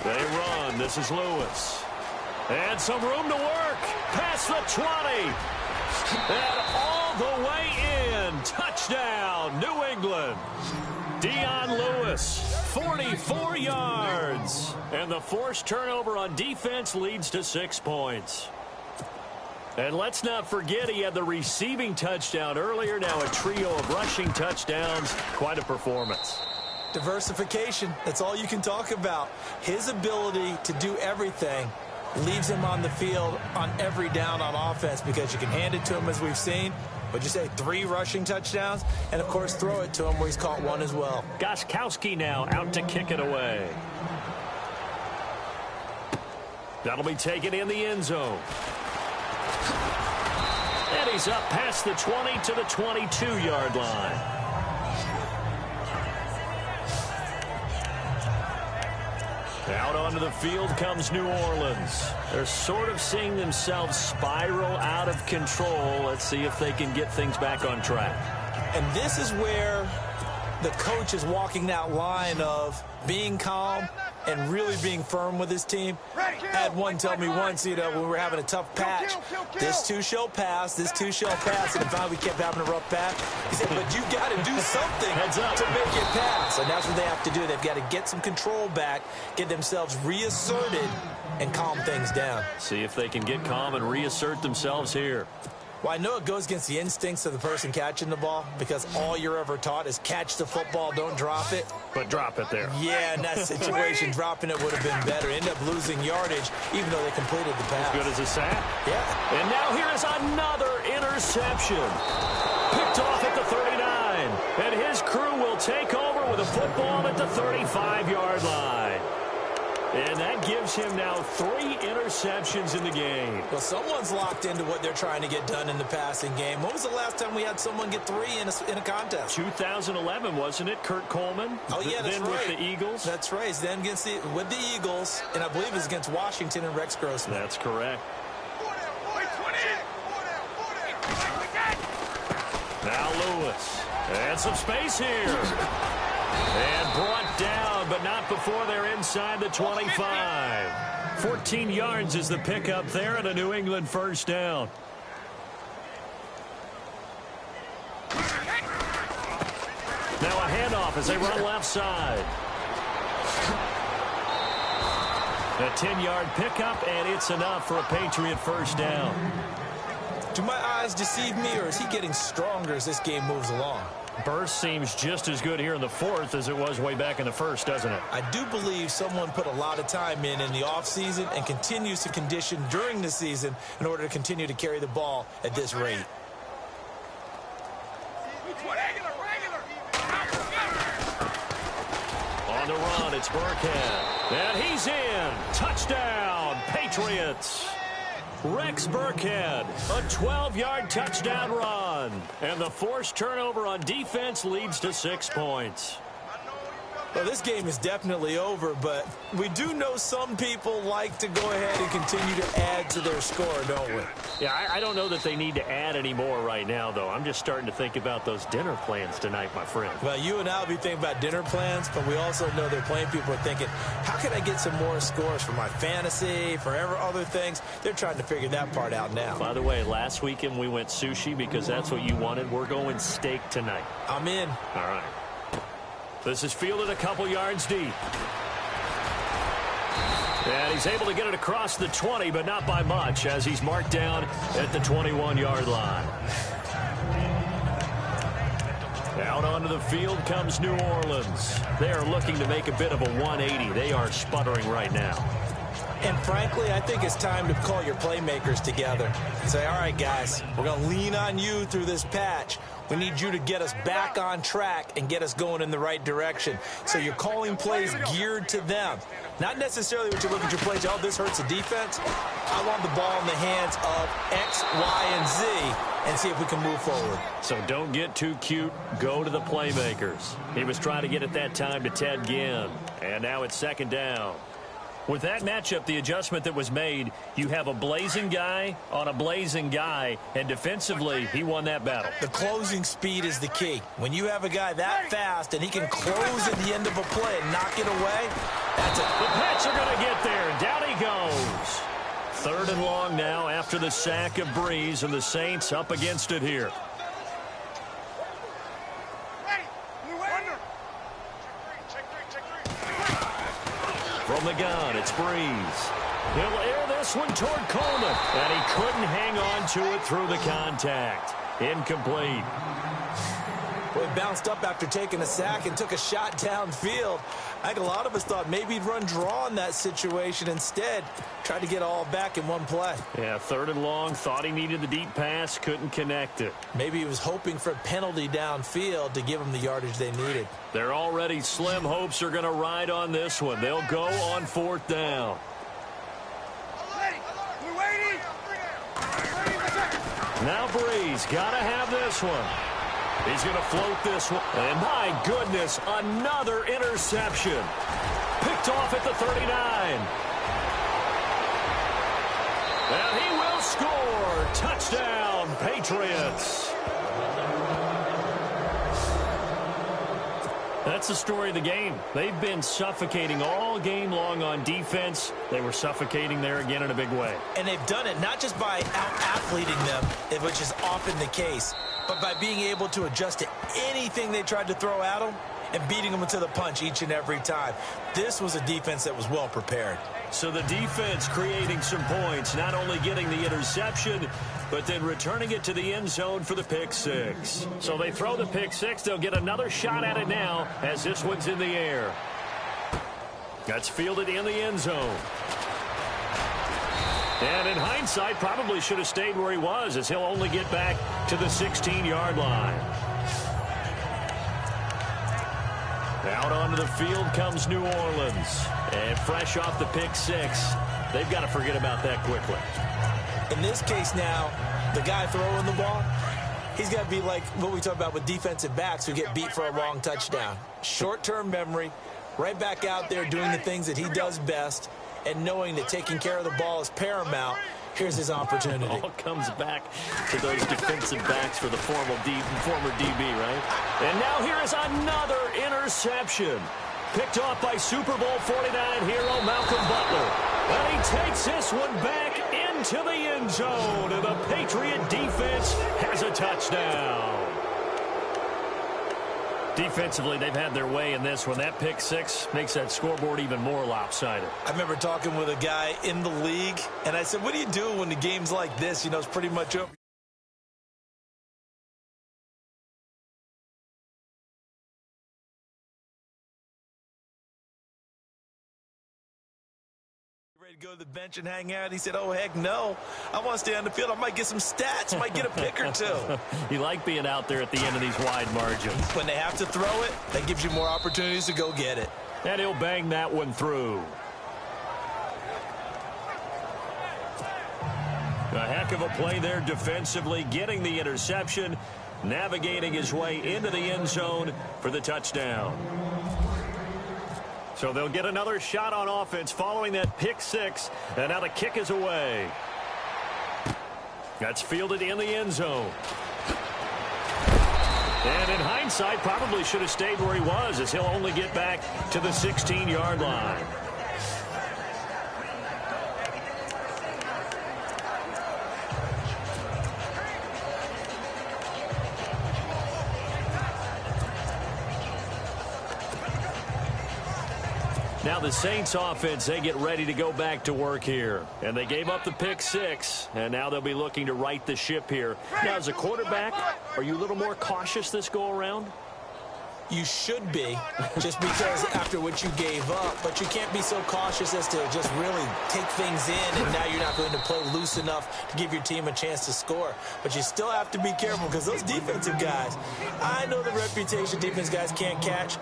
They run. This is Lewis. And some room to work. Past the 20. And all the way in. Touchdown, New England. Dion Lewis, 44 yards. And the forced turnover on defense leads to 6 points. And let's not forget he had the receiving touchdown earlier. Now a trio of rushing touchdowns. Quite a performance.
Diversification, that's all you can talk about. His ability to do everything leaves him on the field on every down on offense because you can hand it to him as we've seen. What'd you say, 3 rushing touchdowns? And, of course, throw it to him where he's caught 1 as well.
Gostkowski now out to kick it away. That'll be taken in the end zone. And he's up past the 20 to the 22-yard line. Out onto the field comes New Orleans. They're sort of seeing themselves spiral out of control. Let's see if they can get things back on track.
And this is where the coach is walking that line of being calm and really being firm with his team. I had one tell me once, you know, when we were having a tough patch, this too shall pass, this too shall pass. And finally we kept having a rough patch. He said, but you've got to do something to make it pass. And that's what they have to do. They've got to get some control back, get themselves reasserted, and calm things down.
See if they can get calm and reassert themselves here.
Well, I know it goes against the instincts of the person catching the ball because all you're ever taught is catch the football, don't drop it.
But drop it there.
Yeah, in that situation, dropping it would have been better. End up losing yardage, even though they completed the pass.
As good as a sack.
Yeah.
And now here is another interception. Picked off at the 39. And his crew will take over with a football at the 35-yard line. And that gives him now 3 interceptions in the game.
Well, someone's locked into what they're trying to get done in the passing game. When was the last time we had someone get 3 in a contest?
2011, wasn't it? Kurt Coleman?
Oh, yeah, that's
then
right.
with the Eagles?
That's right. Then with the Eagles, and I believe it was against Washington and Rex Grossman.
That's correct. Now Lewis. And some space here. And brought down, but not before they're inside the 25. 14 yards is the pickup there and a New England 1st down. Now a handoff as they run left side. A 10-yard pickup, and it's enough for a Patriot 1st down.
Do my eyes deceive me, or is he getting stronger as this game moves along?
Burst seems just as good here in the 4th as it was way back in the 1st, doesn't it?
I do believe someone put a lot of time in the offseason and continues to condition during the season in order to continue to carry the ball at this rate. On the run, it's Burkhead. And he's in. Touchdown,
Patriots. Rex Burkhead, a 12-yard touchdown run. And the forced turnover on defense leads to 6 points.
Well, this game is definitely over, but we do know some people like to go ahead and continue to add to their score, don't we?
Yeah, I don't know that they need to add any more right now, though. I'm just starting to think about those dinner plans tonight, my friend.
Well, you and I will be thinking about dinner plans, but we also know they're playing people are thinking, how can I get some more scores for my fantasy, for other things? They're trying to figure that part out now.
By the way, last weekend we went sushi because that's what you wanted. We're going steak tonight.
I'm in.
All right. This is fielded a couple yards deep. And he's able to get it across the 20, but not by much, as he's marked down at the 21-yard line. Out onto the field comes New Orleans. They are looking to make a bit of a 180. They are sputtering right now.
And frankly, I think it's time to call your playmakers together and say, all right, guys, we're going to lean on you through this patch. We need you to get us back on track and get us going in the right direction. So you're calling plays geared to them. Not necessarily what you look at your plays, oh, this hurts the defense. I want the ball in the hands of X, Y, and Z and see if we can move forward.
So don't get too cute. Go to the playmakers. He was trying to get it that time to Ted Ginn. And now it's second down. With that matchup, the adjustment that was made, you have a blazing guy on a blazing guy, and defensively, he won that battle.
The closing speed is the key. When you have a guy that fast and he can close at the end of a play and knock it away, that's it.
The Pats are going to get there, and down he goes. 3rd and long now after the sack of Breeze, and the Saints up against it here. From the gun, it's Breeze. He'll air this one toward Coleman, and he couldn't hang on to it through the contact. Incomplete.
Well, he bounced up after taking a sack and took a shot downfield. I think a lot of us thought maybe he'd run draw in that situation. Instead, tried to get all back in one play.
Yeah, 3rd and long, thought he needed the deep pass, couldn't connect it.
Maybe he was hoping for a penalty downfield to give him the yardage they needed.
Their already slim hopes are going to ride on this one. They'll go on 4th down. Now Breeze got to have this one. He's going to float this one. And my goodness, another interception. Picked off at the 39. And he will score. Touchdown, Patriots. That's the story of the game. They've been suffocating all game long on defense. They were suffocating there again in a big way.
And they've done it not just by out-athleting them, which is often the case, but by being able to adjust to anything they tried to throw at them and beating them to the punch each and every time. This was a defense that was well prepared.
So the defense creating some points, not only getting the interception, but then returning it to the end zone for the pick six. So they throw the pick six. They'll get another shot at it now as this one's in the air. That's fielded in the end zone. And in hindsight, probably should have stayed where he was, as he'll only get back to the 16-yard line. Out onto the field comes New Orleans. And fresh off the pick six, they've got to forget about that quickly.
In this case now, the guy throwing the ball, he's got to be like what we talk about with defensive backs who get beat for a long touchdown. Short-term memory, right back out there doing the things that he does best, and knowing that taking care of the ball is paramount. Here's his opportunity.
All comes back to those defensive backs for the former DB, right? And now here is another interception. Picked off by Super Bowl 49 hero Malcolm Butler. And he takes this one back into the end zone. And the Patriot defense has a touchdown. Defensively, they've had their way in this one. That pick six makes that scoreboard even more lopsided.
I remember talking with a guy in the league, and I said, what do you do when the game's like this? You know, it's pretty much over. Ready to go to the bench and hang out? He said, oh, heck no. I want to stay on the field. I might get some stats. Might get a pick or two.
You like being out there at the end of these wide margins.
When they have to throw it, that gives you more opportunities to go get it.
And he'll bang that one through. A heck of a play there defensively, getting the interception, navigating his way into the end zone for the touchdown. So they'll get another shot on offense following that pick six, and now the kick is away. That's fielded in the end zone. And in hindsight, probably should have stayed where he was, as he'll only get back to the 16-yard line. Now the Saints offense, they get ready to go back to work here. And they gave up the pick six, and now they'll be looking to right the ship here. Now, as a quarterback, are you a little more cautious this go-around?
You should be, just because after what you gave up. But you can't be so cautious as to just really take things in, and now you're not going to play loose enough to give your team a chance to score. But you still have to be careful, because those defensive guys, I know the reputation defense guys can't catch.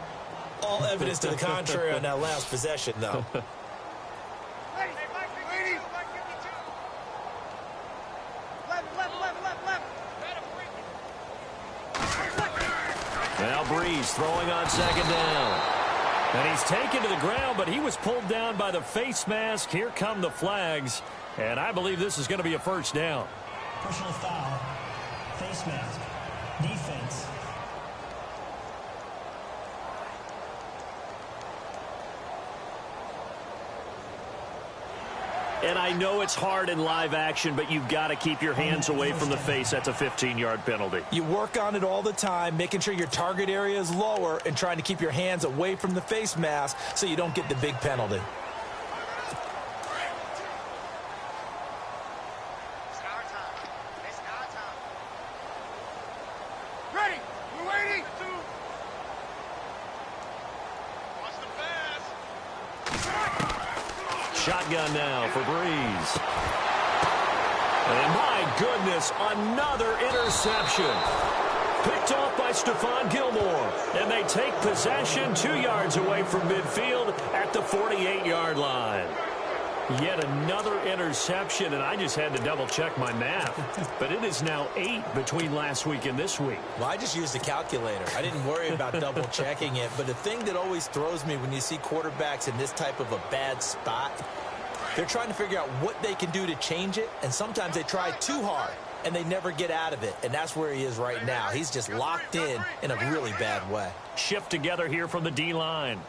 All evidence to the contrary on that last possession, though.
Now Breeze throwing on second down. And he's taken to the ground, but he was pulled down by the face mask. Here come the flags. And I believe this is going to be a first down.
Personal foul. Face mask. Defense.
And I know it's hard in live action, but you've got to keep your hands away from the face. That's a 15-yard penalty.
You work on it all the time, making sure your target area is lower and trying to keep your hands away from the face mask so you don't get the big penalty.
Ready. We're waiting. Watch the pass.
Shotgun now for Breeze. And my goodness, another interception. Picked off by Stephon Gilmore. And they take possession 2 yards away from midfield at the 48-yard line. Yet another interception, and I just had to double-check my math. But it is now 8 between last week and this week.
Well, I just used a calculator. I didn't worry about double-checking it. But the thing that always throws me when you see quarterbacks in this type of a bad spot, they're trying to figure out what they can do to change it, and sometimes they try too hard, and they never get out of it. And that's where he is right now. He's just locked in a really bad way.
Shift together here from the D-line.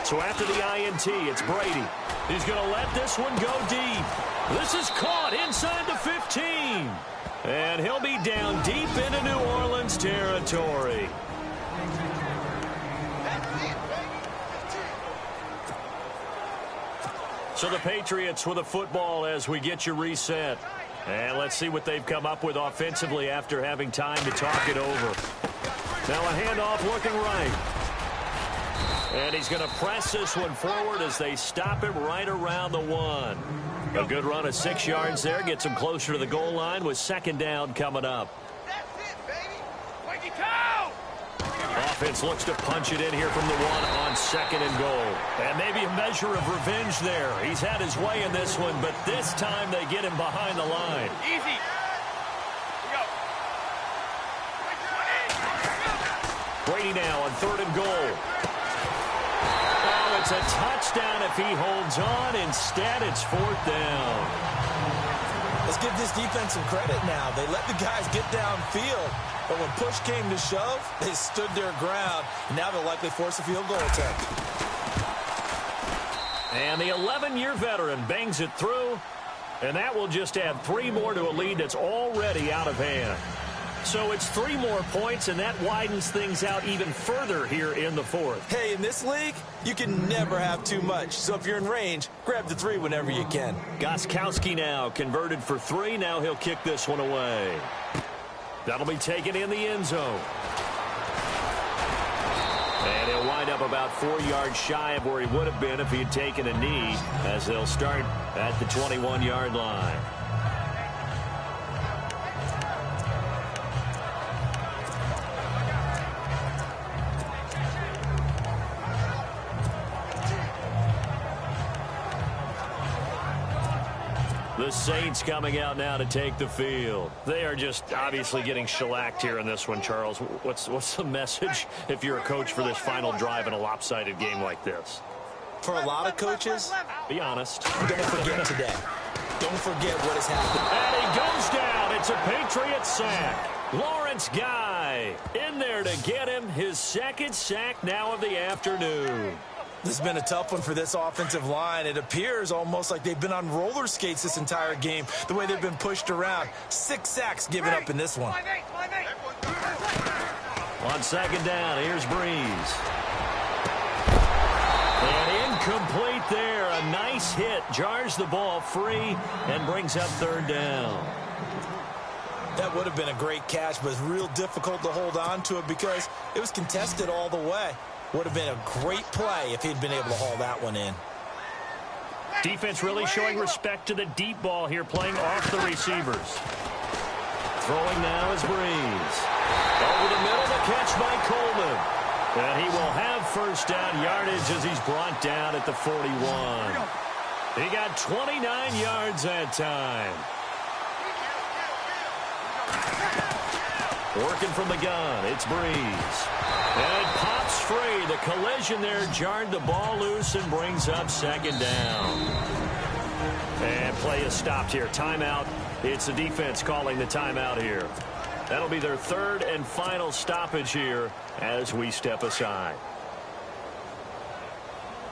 So after the INT, it's Brady. He's going to let this one go deep. This is caught inside the 15. And he'll be down deep into New Orleans territory. So the Patriots with a football as we get you reset. And let's see what they've come up with offensively after having time to talk it over. Now a handoff looking right. And he's going to press this one forward as they stop him right around the 1. A good run of 6 yards there. Gets him closer to the goal line with second down coming up.
That's it, baby. Wake it cow!
Offense looks to punch it in here from the 1 on second and goal. And maybe a measure of revenge there. He's had his way in this one, but this time they get him behind the line.
Easy.
Brady now on third and goal. Oh, it's a touchdown if he holds on. Instead, it's fourth down.
Let's give this defense some credit now. They let the guys get downfield, but when push came to shove, they stood their ground. Now they'll likely force a field goal attempt.
And the 11-year veteran bangs it through, and that will just add 3 more to a lead that's already out of hand. So it's 3 more points, and that widens things out even further here in the fourth.
Hey, in this league, you can never have too much. So if you're in range, grab the 3 whenever you can.
Gostkowski now converted for 3. Now he'll kick this one away. That'll be taken in the end zone. And he'll wind up about 4 yards shy of where he would have been if he had taken a knee, as they'll start at the 21-yard line. The Saints coming out now to take the field. They are just obviously getting shellacked here in this one, Charles. What's the message if you're a coach for this final drive in a lopsided game like this?
For a lot of coaches,
be honest.
Don't forget today. Don't forget what has happened.
And he goes down. It's a Patriot sack. Lawrence Guy in there to get him his second sack now of the afternoon.
This has been a tough one for this offensive line. It appears almost like they've been on roller skates this entire game, the way they've been pushed around. 6 sacks given up in this one.
On second down, here's Breeze. And incomplete there. A nice hit. Jars the ball free and brings up third down.
That would have been a great catch, but it's real difficult to hold on to it because it was contested all the way. Would have been a great play if he'd been able to haul that one in.
Defense really showing respect to the deep ball here, playing off the receivers. Throwing now is Breeze. Over the middle, the catch by Coleman. And he will have first down yardage as he's brought down at the 41. He got 29 yards that time. Working from the gun, it's Breeze. And it pops free. The collision there jarred the ball loose and brings up second down. And play is stopped here. Timeout. It's the defense calling the timeout here. That'll be their third and final stoppage here as we step aside.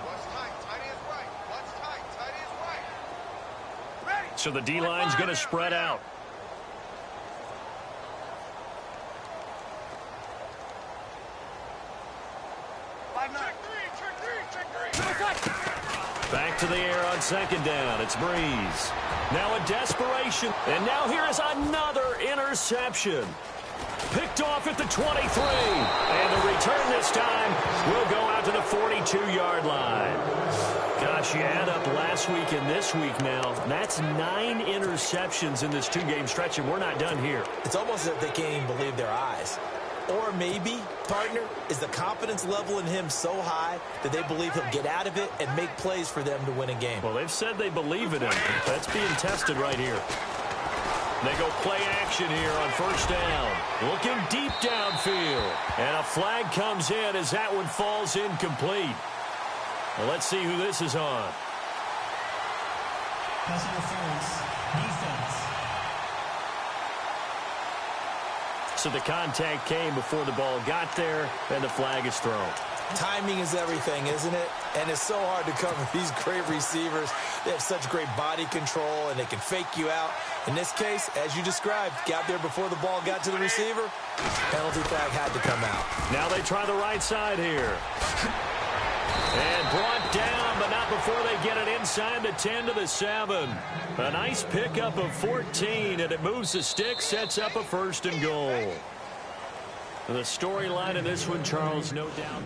What's tight? Tight is right. What's tight? Tight is right. Ready.
So the D-line's going to spread out. Back to the air on second down. It's Breeze. Now a desperation. And now here is another interception. Picked off at the 23. And the return this time will go out to the 42-yard line. Gosh, you add up last week and this week now. That's 9 interceptions in this 2-game stretch, and we're not done here.
It's almost as if they can't even believe their eyes. Or maybe, partner, is the confidence level in him so high that they believe he'll get out of it and make plays for them to win a game.
Well, they've said they believe in him. That's being tested right here. They go play action here on first down. Looking deep downfield. And a flag comes in as that one falls incomplete. Well, let's see who this is on.
Pass interference. Defense.
So the contact came before the ball got there, and the flag is thrown.
Timing is everything, isn't it? And it's so hard to cover these great receivers. They have such great body control, and they can fake you out. In this case, as you described, got there before the ball got to the receiver. Penalty flag had to come out.
Now they try the right side here. And brought down, but not before they get it inside the 10 to the 7. A nice pickup of 14, and it moves the stick, sets up a first and goal. The storyline of this one, Charles, no doubt.